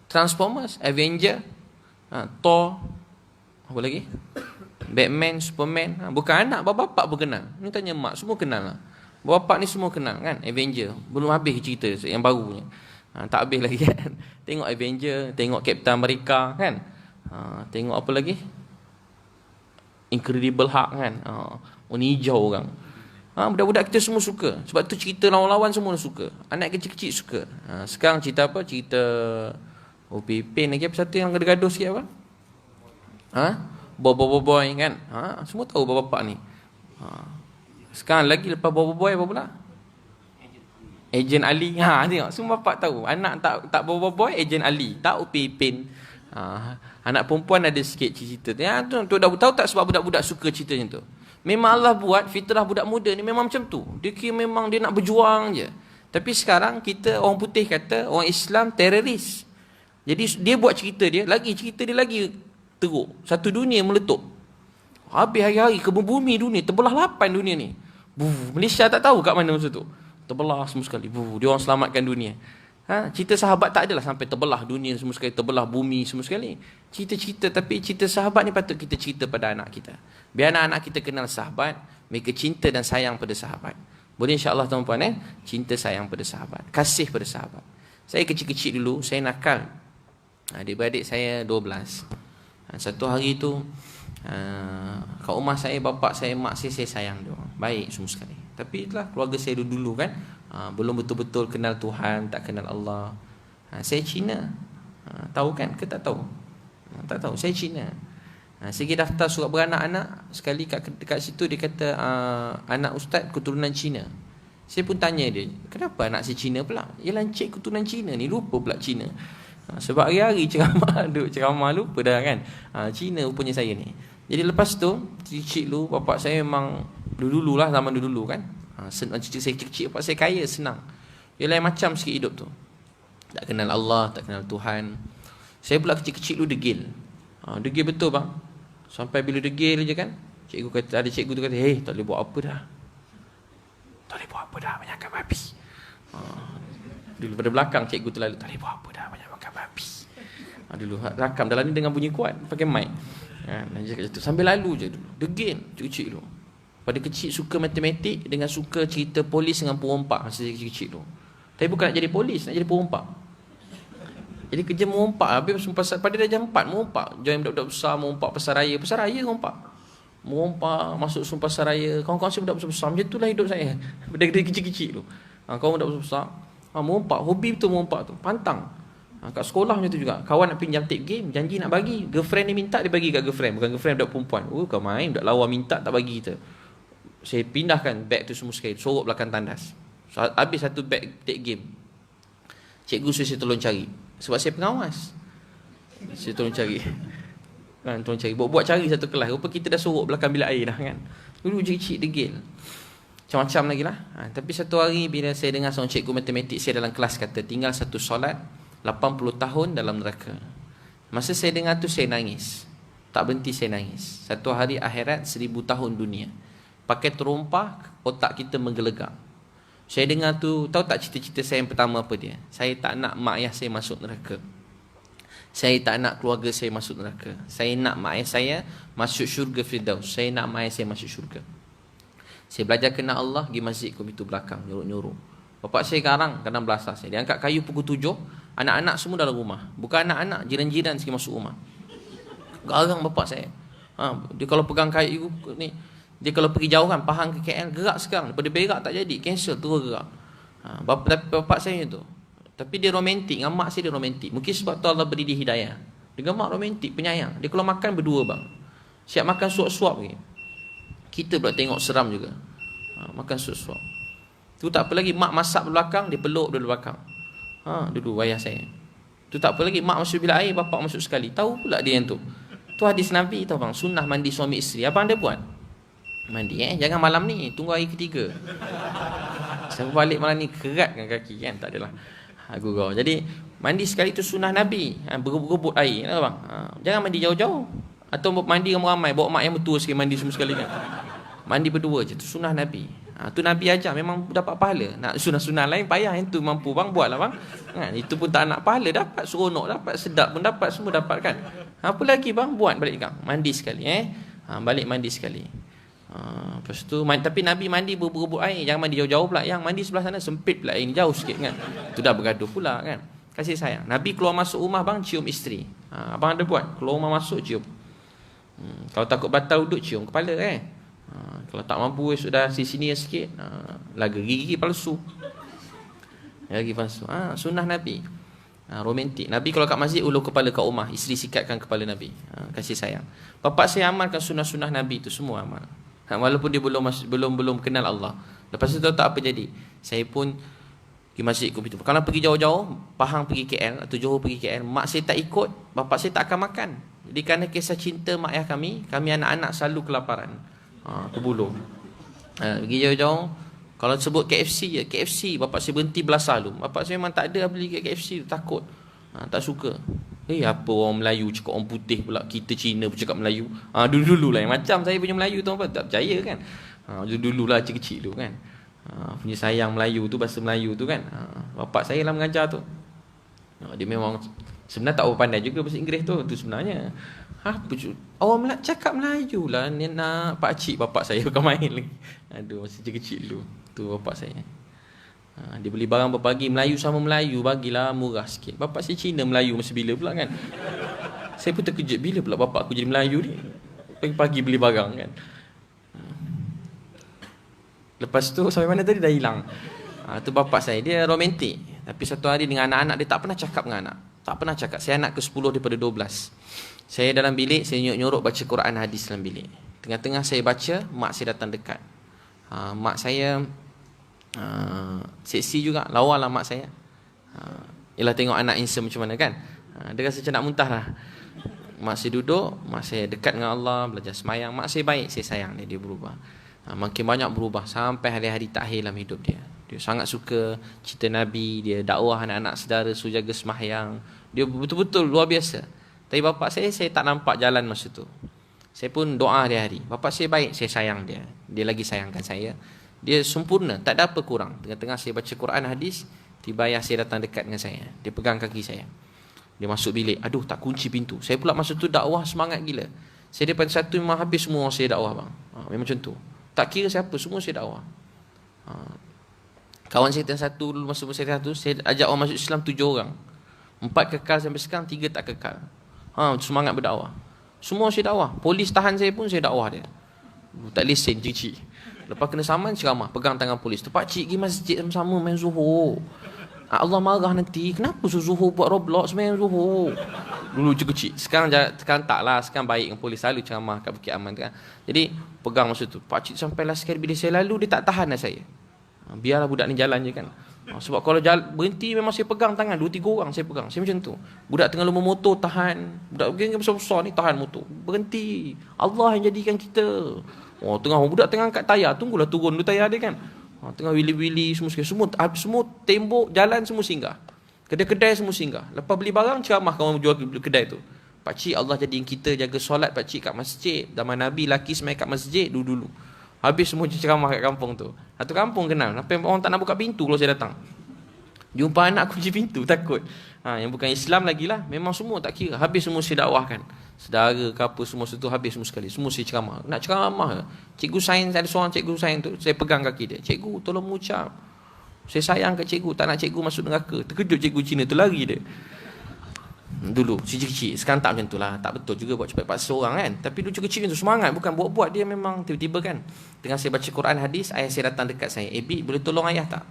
Transformers, Avenger, Thor, apa lagi? Batman, Superman. Bukan anak, bapa-bapa pun kenal. Ni tanya mak, semua kenal lah. Bapa ni semua kenal kan. Avenger, belum habis cerita yang barunya. Tak habis lagi kan. Tengok Avenger, tengok Captain America kan. Tengok apa lagi, Incredible Hulk kan. Warna hijau orang. Budak-budak kita semua suka. Sebab tu cerita lawan-lawan semua suka. Anak kecil-kecil suka. Sekarang cerita apa? Cerita Pipin lagi, apa satu yang gaduh-gaduh sikit apa? Boy kan. Semua tahu bapak ni. Sekarang lagi lepas Boy apa pula? Ejen Ali. Tengok semua bapak tahu. Anak tak Boy, Ejen Ali. Tak Pipin. Anak perempuan ada sikit cerita. Tu dah tahu tak sebab budak-budak suka cerita macam tu. Memang Allah buat fitrah budak muda ni memang macam tu. Dia kira memang dia nak berjuang je. Tapi sekarang kita orang putih kata orang Islam teroris. Jadi dia buat cerita dia lagi teruk. Satu dunia meletup. Habis hari-hari ke bumi dunia, terbelah 8 dunia ni. Malaysia tak tahu kat mana masa tu. Terbelah semua sekali. Dia orang selamatkan dunia. Cerita sahabat tak adalah sampai terbelah dunia semua sekali, terbelah bumi semua sekali. Cerita-cerita, tapi cerita sahabat ni patut kita cerita pada anak kita. Biar anak-anak kita kenal sahabat, mereka cinta dan sayang pada sahabat. Boleh insya-Allah tuan-puan cinta sayang pada sahabat, kasih pada sahabat. Saya kecil-kecil dulu, saya nakal. Adik-beradik saya 12. Satu hari tu kat rumah saya, bapak saya, mak saya sayang dia orang. Baik semua sekali. Tapi itulah keluarga saya dulu kan, belum betul-betul kenal Tuhan, tak kenal Allah. Saya Cina. Tahu kan ke tak tahu? Tak tahu, saya Cina. Saya pergi daftar surat beranak-anak. Sekali dekat situ dia kata anak ustaz keturunan Cina. Saya pun tanya dia, kenapa anak saya Cina pula? Yalah encik keturunan Cina ni, lupa pula Cina. Sebab hari-hari ceramah lupa dah kan. Cina rupanya saya ni. Jadi lepas tu kecil dulu bapak saya memang dulu lah, zaman dulu kan. Cerita saya kecil, bapak saya kaya, senang. Dia lain macam sikit hidup tu. Tak kenal Allah, tak kenal Tuhan. Saya pula kecil-kecil dulu degil. Degil betul bang. Sampai bila degil je kan, cikgu kata, ada cikgu tu kata, tak boleh buat apa dah. Tak boleh buat apa dah, banyak makan babi. Dulu pada belakang cikgu tu lalu, tak boleh buat apa dah, banyak makan babi. Dulu rakam dalam ni dengan bunyi kuat, pakai mic. Dan dia cakap, sambil lalu je dulu. Degil, kecil tu. Pada kecil suka matematik dengan suka cerita polis dengan perompak masa kecil tu. Tapi bukan nak jadi polis, nak jadi perompak. Jadi kerja merompak. Habis pada darjah 4 merompak. Join budak-budak besar, merompak pasar raya. Pasar raya merompak. Merompak, masuk sumpah pasar raya. Kawan-kawan saya budak besar-besar. Macam itulah hidup saya. Dari kecil-kecil tu. Kawan budak besar-besar. Merompak. Hobi betul merompak tu. Pantang. Kat sekolah macam tu juga. Kawan nak pinjam tip game, janji nak bagi. Girlfriend ni minta, dia bagi kat girlfriend. Bukan girlfriend budak perempuan. Kau main, budak lawa minta, tak bagi kita. Saya pindahkan beg tu semua sekali. Sorok belakang tandas. Habis satu beg tip game. Cikgu suruh saya tolong cari. Sebab saya pengawas. Saya tolong cari. Tolong cari. Buat cari satu kelas. Rupa kita dah sorok belakang bilik air dah kan. Dulu kecil degil. Macam-macam lagi lah. Tapi satu hari bila saya dengar seorang cikgu matematik saya dalam kelas kata, tinggal satu solat 80 tahun dalam neraka. Masa saya dengar tu saya nangis. Tak berhenti saya nangis. Satu hari akhirat 1000 tahun dunia. Pakai terompah, otak kita menggelegak. Saya dengar tu, tahu tak cita-cita saya yang pertama apa dia? Saya tak nak mak ayah saya masuk neraka. Saya tak nak keluarga saya masuk neraka. Saya nak mak ayah saya masuk syurga Firdaus. Saya nak mak ayah saya masuk syurga. Saya belajar kenal Allah, pergi masjid ke pintu belakang, nyuruh-nyuruh. Bapak saya garang, kadang belasah saya. Dia angkat kayu pukul 7, anak-anak semua dalam rumah. Bukan anak-anak, jiran-jiran sikit masuk rumah. Garang bapak saya. Dia kalau pegang kayu ni, dia kalau pergi jauh kan, Pahang ke KL, gerak sekarang. Daripada berak tak jadi, cancel, terus gerak. Bapak saya tu. Tapi dia romantik, dengan mak saya dia romantik. Mungkin sebab tu Allah beri dia hidayah. Dengan mak romantik, penyayang. Dia kalau makan berdua bang. Siap makan suap-suap lagi. Kita pula tengok seram juga. Makan suap-suap. Tu tak apa lagi, mak masak belakang, dia peluk dari belakang. Dulu ayah saya. Tu tak apa lagi, mak masuk bilik air, bapak masuk sekali. Tahu pula dia yang tu. Tu hadis Nabi tau bang, sunnah mandi suami isteri. Apa anda buat? Mandi jangan malam ni, tunggu hari ketiga. Saya balik malam ni keratkan kaki kan, tak adalah. Gurau. Jadi mandi sekali tu sunnah Nabi. Berebut air lah bang. Jangan mandi jauh-jauh. Atau mandi ramai-ramai, bawa mak yang betul sekali mandi semua sekali kan. Mandi berdua je, tu sunnah Nabi. Tu Nabi ajar, memang dapat pahala. Nak sunnah-sunnah lain payah, yang tu mampu bang, buatlah bang. Itu pun tak nak pahala, dapat seronok, dapat sedap pun dapat, semua dapat kan. Apa lagi bang, buat balik kang. Mandi sekali balik mandi sekali. Lepas tu tapi Nabi mandi berebut air. Jangan mandi jauh-jauh pula. Yang mandi sebelah sana sempit pula air ni, jauh sikit kan. Tu dah bergaduh pula kan. Kasih sayang. Nabi keluar masuk rumah bang, cium isteri. Abang ada buat? Keluar rumah masuk cium. Kalau takut batal duduk, cium kepala kalau tak mampu sudah sini sikit, laga gigi palsu. Gigi palsu. Sunnah Nabi. Romantik. Nabi kalau kat masjid ulur kepala kat rumah, isteri sikatkan kepala Nabi. Kasih sayang. Bapak saya amalkan sunnah-sunnah Nabi tu semua amal. Walaupun dia belum kenal Allah. Lepas tu tahu tak apa jadi. Saya pun pergi masjid ke pintu. Kalau pergi jauh-jauh, Pahang pergi KL atau Johor pergi KL, mak saya tak ikut, bapak saya tak akan makan. Jadi kerana kisah cinta mak ayah kami anak-anak selalu kelaparan. Terbulung. Pergi jauh-jauh, kalau sebut KFC je, KFC, bapak saya berhenti belasah dulu. Bapak saya memang tak ada beli kat KFC, takut. Tak suka. Apa orang Melayu cakap orang putih pula, kita Cina pun cakap Melayu. Dulu-dulu lah, macam saya punya Melayu tu apa, tak percaya kan. Dulu lah kecil-kecil tu kan. Punya sayang Melayu tu, bahasa Melayu tu kan. Bapak saya lah mengajar tu. Dia memang sebenarnya tak apa pandai juga bahasa Inggeris tu sebenarnya. Orang Melayu cakap Melayu lah, ni nak pakcik bapak saya bukan main lagi. Aduh, masa kecil dulu. Tu bapak saya. Dia beli barang berbagi, Melayu sama Melayu, bagilah murah sikit. Bapak saya Cina Melayu masa bila pula kan. Saya pun terkejut, bila pula bapak aku jadi Melayu ni. Pagi-pagi beli barang kan. Lepas tu sampai mana tadi dah hilang. Tu bapak saya, dia romantik. Tapi satu hari dengan anak-anak, dia tak pernah cakap dengan anak. Tak pernah cakap. Saya anak ke-10 daripada 12. Saya dalam bilik, saya nyorok baca Quran hadis dalam bilik. Tengah-tengah saya baca, mak saya datang dekat. Mak saya seksi juga, lawa lah mak saya. Ialah tengok anak handsome macam mana kan. Dia rasa macam nak muntah lah. Mak saya duduk, mak saya dekat dengan Allah, belajar semayang. Mak saya baik, saya sayang dia berubah. Makin banyak berubah sampai hari-hari takhir dalam hidup dia. Dia sangat suka cerita Nabi, dia dakwah anak-anak saudara suruh jaga semayang. Dia betul-betul luar biasa. Tapi bapak saya tak nampak jalan masa tu. Saya pun doa hari-hari. Bapak saya baik, saya sayang dia. Dia lagi sayangkan saya. Dia sempurna, tak ada apa kurang. Tengah-tengah saya baca Quran hadis, tiba ayah saya datang dekat dengan saya. Dia pegang kaki saya. Dia masuk bilik. Aduh, tak kunci pintu. Saya pula masa tu dakwah semangat gila. Saya daripada satu memang habis semua saya dakwah bang. Memang macam tu. Tak kira siapa, semua saya dakwah. Kawan saya yang satu dulu masa saya satu, saya ajak orang masuk Islam 7 orang. 4 kekal sampai sekarang, 3 tak kekal. Semangat berdakwah. Semua saya dakwah. Polis tahan saya pun saya dakwah dia. Tak lesen cik-cik. Lepas kena saman ceramah, pegang tangan polis tu. Pak cik pergi masjid sama-sama main zuhur. Allah marah nanti. Kenapa zuhur buat Roblox main zuhur? Dulu kecil. Sekarang tak lah. Sekarang baik dengan polis, selalu ceramah kat Bukit Aman kan. Jadi pegang masa tu. Pak cik sampailah sekali bila saya lalu, dia tak tahan lah saya. Biarlah budak ni jalan je kan. Sebab kalau berhenti memang saya pegang tangan 2-3 orang saya pegang. Saya macam tu. Budak tengah lumba motor tahan. Budak geng besar-besar ni tahan motor. Berhenti. Allah yang jadikan kita. Budak tengah angkat tayar, tunggulah turun dulu tayar dia kan. Tengah wili-wili semua tembok jalan semua singgah. Kedai-kedai semua singgah. Lepas beli barang ceramah kawan jual kedai tu. Pak cik, Allah jadikan kita jaga solat pak cik kat masjid. Zaman Nabi laki semai kat masjid dulu-dulu. Habis semua ceramah kat kampung tu. Satu kampung kenal. Sampai orang tak nak buka pintu kalau saya datang. Jumpa anak kunci pintu, takut. Yang bukan Islam lagi lah. Memang semua tak kira. Habis semua saya dakwahkan. Sedara ke apa semua situ habis semua sekali. Semua saya ceramah. Nak ceramah. Cikgu sains, ada seorang cikgu sains tu. Saya pegang kaki dia. Cikgu tolong mengucap. Saya sayang kat cikgu. Tak nak cikgu masuk neraka. Terkejut cikgu Cina tu lari dia. Dulu kecil-kecil. Sekarang tak macam tu lah. Tak betul juga buat cepat paksa orang kan. Tapi dulu kecil tu semangat. Bukan buat-buat. Dia memang tiba-tiba kan. Tengah saya baca Quran hadis, ayah saya datang dekat saya. Bi, boleh tolong ayah tak?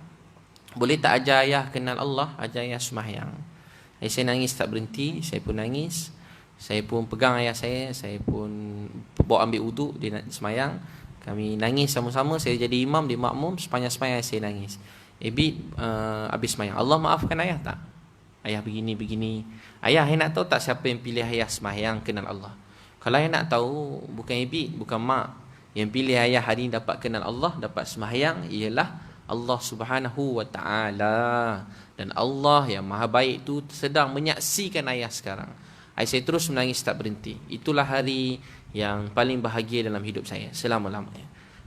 Boleh tak ajar ayah kenal Allah? Ajar ayah sembahyang. Ayah saya nangis tak berhenti. Saya pun nangis. Saya pun pegang ayah saya. Saya pun bawa ambil wuduk. Dia nak sembahyang. Kami nangis sama-sama. Saya jadi imam, dia makmum. Sepanjang sembahyang saya nangis. Bi, habis sembahyang, Allah maafkan ayah tak? Ayah begini. Ayah nak tahu tak siapa yang pilih ayah sembahyang kenal Allah? Kalau ayah nak tahu, bukan Ibi, bukan mak. Yang pilih ayah hari ini dapat kenal Allah, dapat sembahyang, ialah Allah Subhanahu wa ta'ala. Dan Allah yang maha baik tu sedang menyaksikan ayah sekarang. Ayah saya terus menangis tak berhenti. Itulah hari yang paling bahagia dalam hidup saya selama-lamanya.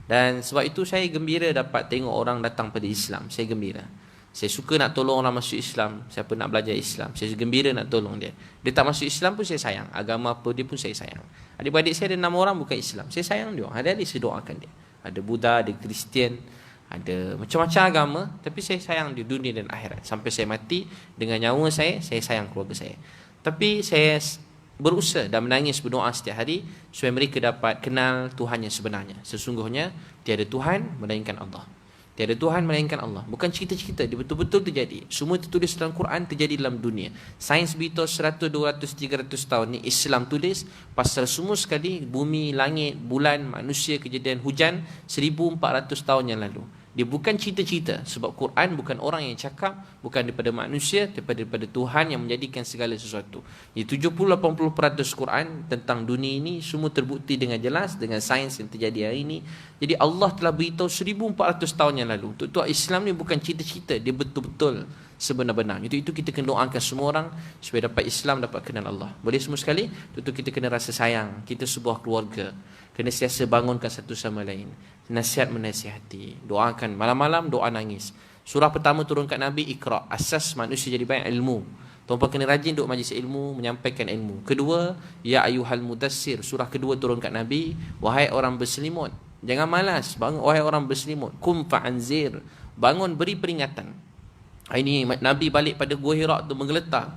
Dan sebab itu saya gembira dapat tengok orang datang pada Islam. Saya gembira. Saya suka nak tolong orang masuk Islam. Siapa nak belajar Islam, saya gembira nak tolong dia. Dia tak masuk Islam pun saya sayang. Agama apa dia pun saya sayang. Adik-beradik saya ada 6 orang bukan Islam. Saya sayang dia. Hari-hari saya doakan dia. Ada Buddha, ada Kristian, ada macam-macam agama. Tapi saya sayang dia dunia dan akhirat. Sampai saya mati dengan nyawa saya sayang keluarga saya. Tapi saya berusaha dan menangis berdoa setiap hari supaya mereka dapat kenal Tuhan yang sebenarnya. Sesungguhnya tiada Tuhan melainkan Allah. Tiada Tuhan melainkan Allah. Bukan cerita-cerita, dia betul-betul terjadi. Semua tertulis dalam Quran, terjadi dalam dunia. Sains beritahu 100, 200, 300 tahun ni Islam tulis pasal semua sekali bumi, langit, bulan, manusia, kejadian hujan 1400 tahun yang lalu. Dia bukan cerita-cerita. Sebab Quran bukan orang yang cakap, bukan daripada manusia, daripada Tuhan yang menjadikan segala sesuatu. Jadi 70-80% Quran tentang dunia ini semua terbukti dengan jelas dengan sains yang terjadi hari ini. Jadi Allah telah beritahu 1400 tahun yang lalu. Untuk Islam ni bukan cerita-cerita, dia betul-betul sebenar-benar. Itu kita kena doakan semua orang supaya dapat Islam, dapat kenal Allah. Boleh semua sekali? Itu kita kena rasa sayang. Kita sebuah keluarga. Kena sentiasa bangunkan satu sama lain. Nasihat menasihati. Doakan malam-malam, doa nangis. Surah pertama turun kat Nabi, Iqra. Asas manusia jadi baik ilmu. Tuan-tuan kena rajin duduk majlis ilmu, menyampaikan ilmu. Kedua, Ya Ayyuhal Mudassir. Surah kedua turun kat Nabi, wahai orang berselimut, jangan malas. Bangun, wahai orang berselimut. Kum fa'anzir. Bangun, beri peringatan. Ini Nabi balik pada Gua Hira tu menggeletar.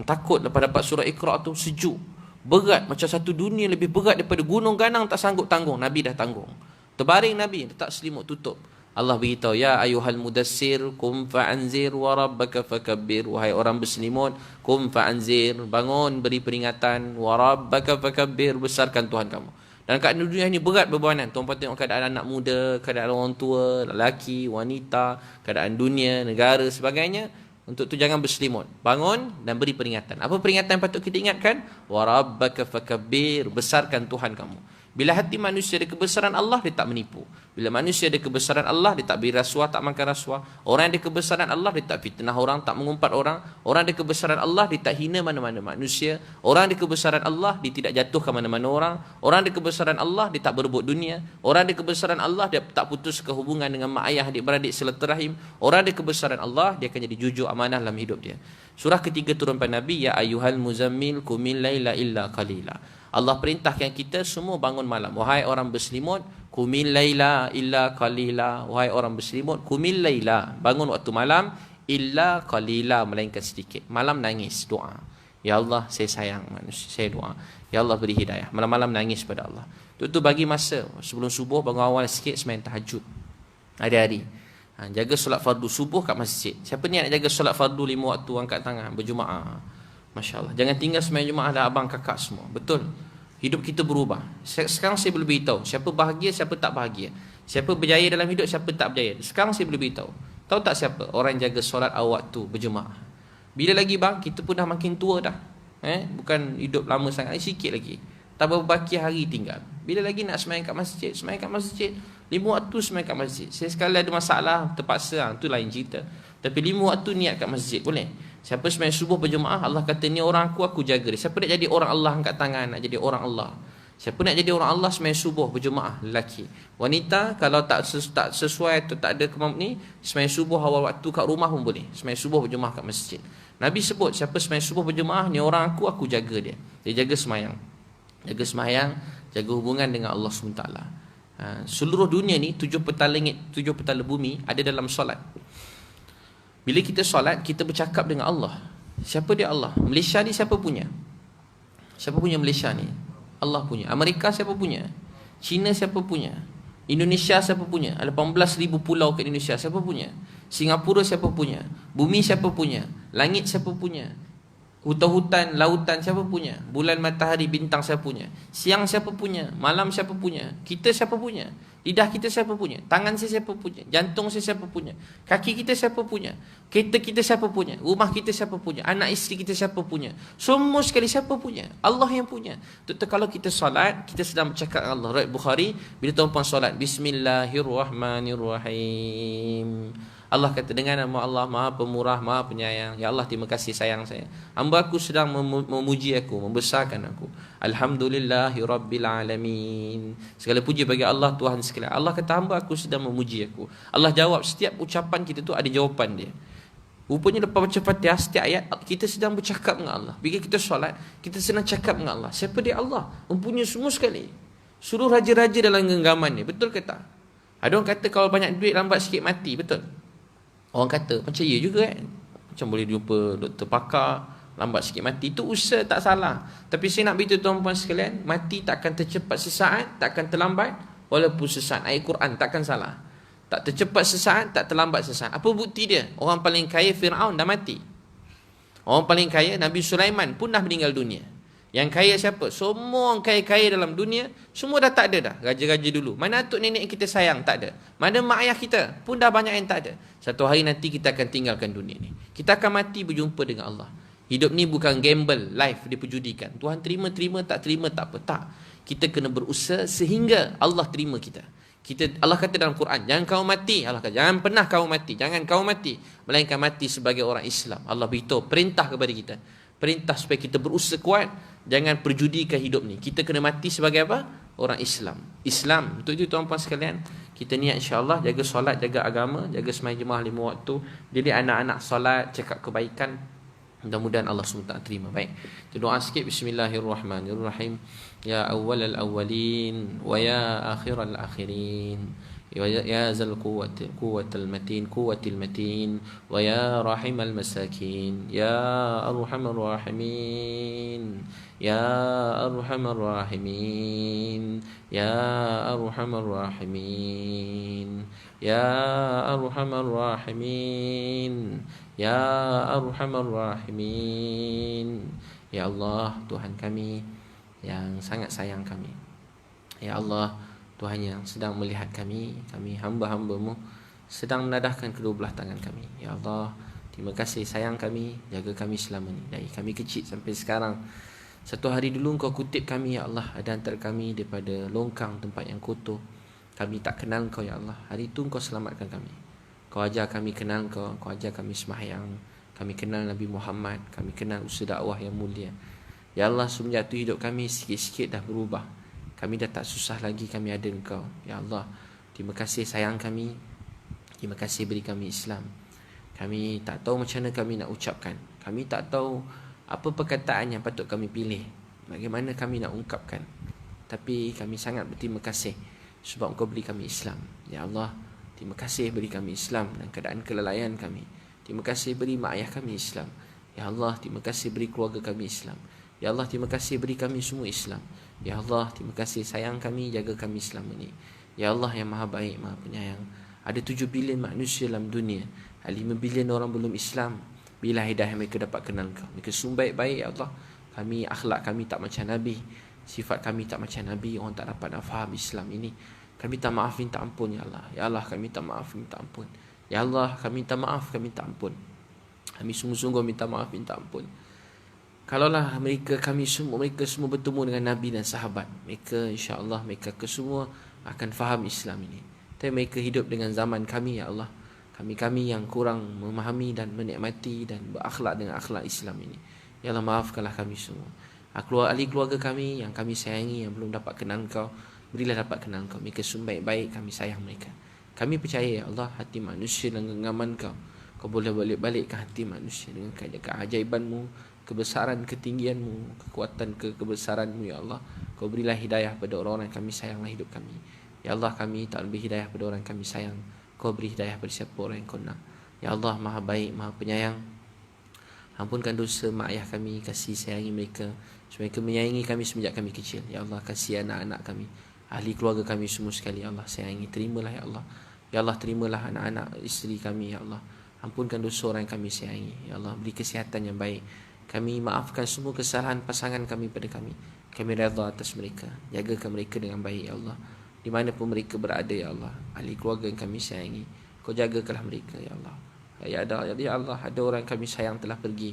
Takut lepas dapat surah Iqra tu sejuk. Berat, macam satu dunia lebih berat daripada gunung ganang tak sanggup tanggung. Nabi dah tanggung. Terbaring Nabi, letak selimut tutup. Allah beritahu, Ya Ayyuhal Mudassir, kum fa'anzir wa rabbaka fakabbir. Wahai orang berselimut, kum fa'anzir. Bangun, beri peringatan. Wa rabbaka fakabbir. Besarkan Tuhan kamu. Dan kat dunia ni berat berbahanan. Tuan-tuan tengok keadaan anak muda, keadaan orang tua, lelaki, wanita, keadaan dunia, negara, sebagainya. Untuk tu jangan berselimut. Bangun dan beri peringatan. Apa peringatan yang patut kita ingatkan? Wa rabbaka fakabbir. Besarkan Tuhan kamu. Bila hati manusia ada kebesaran Allah, dia tak menipu. Bila manusia ada kebesaran Allah, dia tak beri rasuah, tak makan rasuah. Orang yang ada kebesaran Allah, dia tak fitnah orang, tak mengumpat orang. Orang yang ada kebesaran Allah, dia tak hina mana-mana manusia. Orang yang ada kebesaran Allah, dia tidak jatuhkan mana-mana orang. Orang yang ada kebesaran Allah, dia tak berebut dunia. Orang yang ada kebesaran Allah, dia tak putus kehubungan dengan mak ayah, adik-beradik, silaturahim. Orang yang ada kebesaran Allah, dia akan jadi jujur, amanah dalam hidup dia. Surah ketiga turun pada Nabi, ya ayyuhal muzammil qumil laila illa qalila. Allah perintahkan kita semua bangun malam. Wahai orang berselimut, qumil laila illa qalila. Wahai orang berselimut, qumil laila, bangun waktu malam, illa qalila, melainkan sedikit. Malam nangis, doa. Ya Allah, saya sayang manusia, saya doa. Ya Allah beri hidayah. Malam-malam nangis pada Allah. Itu bagi masa sebelum subuh, bangun awal sikit sembahyang tahajud. Hari-hari. Jaga solat fardu subuh kat masjid. Siapa niat nak jaga solat fardu 5 waktu, angkat tangan, berjumaah. Masya Allah. Jangan tinggal sembahyang Jumaat dah abang kakak semua. Betul. Hidup kita berubah. Sekarang saya boleh beritahu siapa bahagia, siapa tak bahagia. Siapa berjaya dalam hidup, siapa tak berjaya. Sekarang saya boleh beritahu. Tahu tak siapa? Orang yang jaga solat awal waktu berjemaah. Bila lagi bang, kita pun dah makin tua dah. Bukan hidup lama sangat, sikit lagi. Tak berapa baki hari tinggal. Bila lagi nak sembahyang kat masjid? Sembahyang kat masjid. 5 waktu sembahyang kat masjid. Saya sekali ada masalah, terpaksa, itu lain cerita. Tapi 5 waktu niat kat masjid, boleh? Siapa sembahyang subuh berjemaah, Allah kata ni orang aku jaga dia. Siapa nak jadi orang Allah, angkat tangan, nak jadi orang Allah. Siapa nak jadi orang Allah, sembahyang subuh berjemaah, lelaki. Wanita kalau tak sesuai atau tak ada kemampuan ni, sembahyang subuh awal waktu kat rumah pun boleh. Sembahyang subuh berjemaah kat masjid. Nabi sebut siapa sembahyang subuh berjemaah, ni orang aku jaga dia. Dia jaga sembahyang. Jaga sembahyang, jaga hubungan dengan Allah SWT. Seluruh dunia ni, 7 petala langit, 7 petala bumi ada dalam solat. Bila kita solat, kita bercakap dengan Allah. Siapa dia Allah? Malaysia ni siapa punya? Siapa punya Malaysia ni? Allah punya. Amerika siapa punya? China siapa punya? Indonesia siapa punya? Ada 18,000 pulau kat Indonesia, siapa punya? Singapura siapa punya? Bumi siapa punya? Langit siapa punya? Hutan-hutan, lautan siapa punya? Bulan, matahari, bintang siapa punya? Siang siapa punya? Malam siapa punya? Kita siapa punya? Lidah kita siapa punya? Tangan saya siapa punya? Jantung saya siapa punya? Kaki kita siapa punya? Kereta kita siapa punya? Rumah kita siapa punya? Anak isteri kita siapa punya? Semua sekali siapa punya? Allah yang punya. Tentu kalau kita solat, kita sedang bercakap dengan Allah. Riwayat Bukhari, bila tuan-puan solat, Bismillahirrahmanirrahim. Allah kata, dengan nama Allah Maha Pemurah, Maha Penyayang. Ya Allah, terima kasih sayang saya. Hamba aku sedang memuji aku, membesarkan aku. Alhamdulillahi Rabbil Alamin. Segala puji bagi Allah, Tuhan sekalian. Allah kata, hamba aku sedang memuji aku. Allah jawab, setiap ucapan kita tu ada jawapan dia. Rupanya lepas baca Fatihah, setiap ayat kita sedang bercakap dengan Allah. Bila kita solat, kita sedang cakap dengan Allah. Siapa dia Allah? Mempunyai semua sekali. Suruh raja-raja dalam genggaman ni. Betul ke tak? Ada orang kata kalau banyak duit lambat sikit mati. Betul? Orang kata, macam ya juga kan. Macam boleh jumpa doktor pakar, lambat sikit mati. Itu usaha, tak salah. Tapi saya nak beritahu tuan-puan sekalian, mati tak akan tercepat sesaat, tak akan terlambat, walaupun sesaat. Ayat Quran takkan salah. Tak tercepat sesaat, tak terlambat sesaat. Apa bukti dia? Orang paling kaya Fir'aun dah mati. Orang paling kaya Nabi Sulaiman pun dah meninggal dunia. Yang kaya siapa? Semua orang kaya-kaya dalam dunia, semua dah tak ada dah. Raja-raja dulu. Mana atuk nenek yang kita sayang? Tak ada. Mana mak ayah kita? Pun dah banyak yang tak ada. Satu hari nanti kita akan tinggalkan dunia ni. Kita akan mati berjumpa dengan Allah. Hidup ni bukan gamble, life diperjudikan. Tuhan terima, tak terima, tak apa. Tak. Kita kena berusaha sehingga Allah terima kita. Allah kata dalam Quran, jangan kau mati. Allah kata, jangan pernah kau mati. Jangan kau mati. Melainkan mati sebagai orang Islam. Allah beritahu, perintah kepada kita. Perintah supaya kita berusaha kuat. Jangan perjudikan hidup ni. Kita kena mati sebagai apa? Orang Islam. Islam. Untuk itu tuan-puan sekalian, kita niat insya-Allah jaga solat, jaga agama, jaga sembahyang jemaah 5 waktu. Jadi anak-anak solat, cakap kebaikan. Mudah-mudahan Allah SWT terima. Baik. Kita doa sikit. Bismillahirrahmanirrahim. Ya awwalal awwalin wa ya akhiral akhirin. يا ذا قوة المتين ويا رحم المساكين يا أرحم الراحمين يا أرحم الراحمين يا أرحم الراحمين يا أرحم الراحمين يا أرحم الراحمين. Ya Allah, Tuhan kami yang sangat sayang kami. Ya Allah, Tuhan yang sedang melihat kami hamba-hamba-Mu sedang menadahkan kedua belah tangan kami. Ya Allah, terima kasih sayang kami, jaga kami selama ni. Dari kami kecil sampai sekarang, Satu hari dulu Engkau kutip kami ya Allah, ada antara kami daripada longkang tempat yang kotor. Kami tak kenal Engkau ya Allah. Hari itu Engkau selamatkan kami. Kau ajar kami kenal Engkau, Kau ajar kami sembahyang. Kami kenal Nabi Muhammad, kami kenal usaha dakwah yang mulia. Ya Allah, semenjak itu hidup kami sikit-sikit dah berubah. Kami dah tak susah lagi, kami ada Engkau. Ya Allah, terima kasih sayang kami. Terima kasih beri kami Islam. Kami tak tahu macam mana kami nak ucapkan. Kami tak tahu apa perkataan yang patut kami pilih, bagaimana kami nak ungkapkan. Tapi kami sangat berterima kasih sebab Engkau beri kami Islam. Ya Allah, terima kasih beri kami Islam dan keadaan kelalaian kami. Terima kasih beri mak ayah kami Islam. Ya Allah, terima kasih beri keluarga kami Islam. Ya Allah, terima kasih beri kami semua Islam. Ya Allah, terima kasih sayang kami, jaga kami Islam ini. Ya Allah yang maha baik, maha penyayang. Ada 7 bilion manusia dalam dunia, 5 bilion orang belum Islam. Bila hidayah mereka dapat kenal Kau, mereka sumbai baik ya Allah. Kami, akhlak kami tak macam Nabi, sifat kami tak macam Nabi. Orang tak dapat nak faham Islam ini. Kami minta maaf, minta ampun ya Allah. Ya Allah, kami minta maaf, minta ampun. Ya Allah, kami minta maaf, kami minta ampun. Kami sungguh-sungguh minta maaf, minta ampun. Kalaulah mereka semua bertemu dengan Nabi dan sahabat, mereka insya-Allah mereka kesemua akan faham Islam ini. Tapi mereka hidup dengan zaman kami ya Allah. Kami yang kurang memahami dan menikmati dan berakhlak dengan akhlak Islam ini. Ya Allah, maafkanlah kami semua. Ahli keluarga kami yang kami sayangi, yang belum dapat kenal Kau, berilah dapat kenal Kau. Mereka semua baik-baik, kami sayang mereka. Kami percaya ya Allah, hati manusia dan genggaman Kau, Kau boleh balik-balikkan hati manusia dengan keajaiban-Mu, kebesaran ketinggian-Mu, kekuatan kebesaran-Mu ya Allah. Kau berilah hidayah pada orang-orang yang kami sayanglah hidup kami. Ya Allah, kami tak lebih hidayah pada orang yang kami sayang. Kau beri hidayah pada siapa orang yang Kau nak. Ya Allah, maha baik, maha penyayang. Ampunkan dosa mak ayah kami, kasih sayangi mereka. Mereka menyayangi kami semenjak kami kecil. Ya Allah, kasih anak-anak kami, ahli keluarga kami semua sekali. Ya Allah, sayangi, terimalah ya Allah. Ya Allah, terimalah anak-anak isteri kami ya Allah. Ampunkan dosa orang yang kami sayangi. Ya Allah, beri kesihatan yang baik. Kami maafkan semua kesalahan pasangan kami pada kami. Kami redha atas mereka. Jagakan mereka dengan baik ya Allah. Di mana pun mereka berada ya Allah, ahli keluarga yang kami sayangi, Kau jagakanlah mereka ya Allah. Ya Allah, ada orang yang kami sayang telah pergi.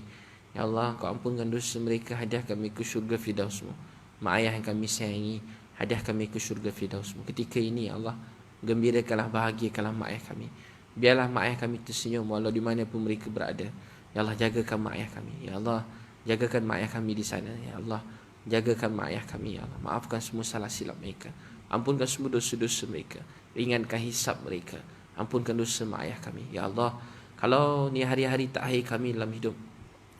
Ya Allah, Kau ampunkan dosa mereka, hadiah kami ke syurga Firdaus-Mu. Mak ayah yang kami sayangi, hadiah kami ke syurga Firdaus-Mu. Ketika ini ya Allah, gembirakanlah, bahagiakanlah mak ayah kami. Biarlah mak ayah kami tersenyum walau di mana pun mereka berada. Ya Allah, jagakan mak ayah kami. Ya Allah, jagakan mak ayah kami di sana. Ya Allah, jagakan mak ayah kami ya Allah. Maafkan semua salah silap mereka. Ampunkan semua dosa-dosa mereka. Ringankan hisab mereka. Ampunkan dosa mak ayah kami. Ya Allah, kalau ni hari-hari terakhir kami dalam hidup,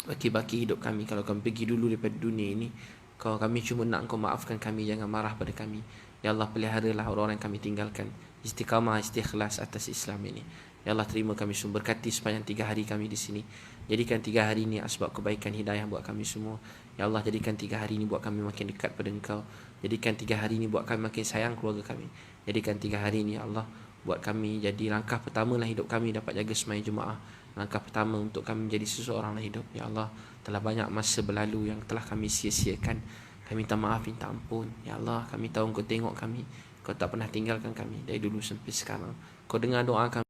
baki-baki hidup kami, kalau kami pergi dulu daripada dunia ini, kalau kami cuma nak Kau maafkan kami, jangan marah pada kami. Ya Allah, peliharalah orang-orang yang kami tinggalkan, istiqamah, istikhlas atas Islam ini. Ya Allah, terima kami semua, berkati sepanjang 3 hari kami di sini. Jadikan 3 hari ini asbab kebaikan hidayah buat kami semua. Ya Allah, jadikan 3 hari ini buat kami makin dekat pada Engkau. Jadikan 3 hari ini buat kami makin sayang keluarga kami. Jadikan 3 hari ini ya Allah, buat kami jadi langkah pertama lah hidup kami dapat jaga sembahyang Jumaat. Langkah pertama untuk kami menjadi seseorang lah hidup. Ya Allah, telah banyak masa berlalu yang telah kami sia-siakan. Kami minta maaf, minta ampun. Ya Allah, kami tahu Engkau tengok kami. Kau tak pernah tinggalkan kami dari dulu sampai sekarang. Kau dengar doa kami.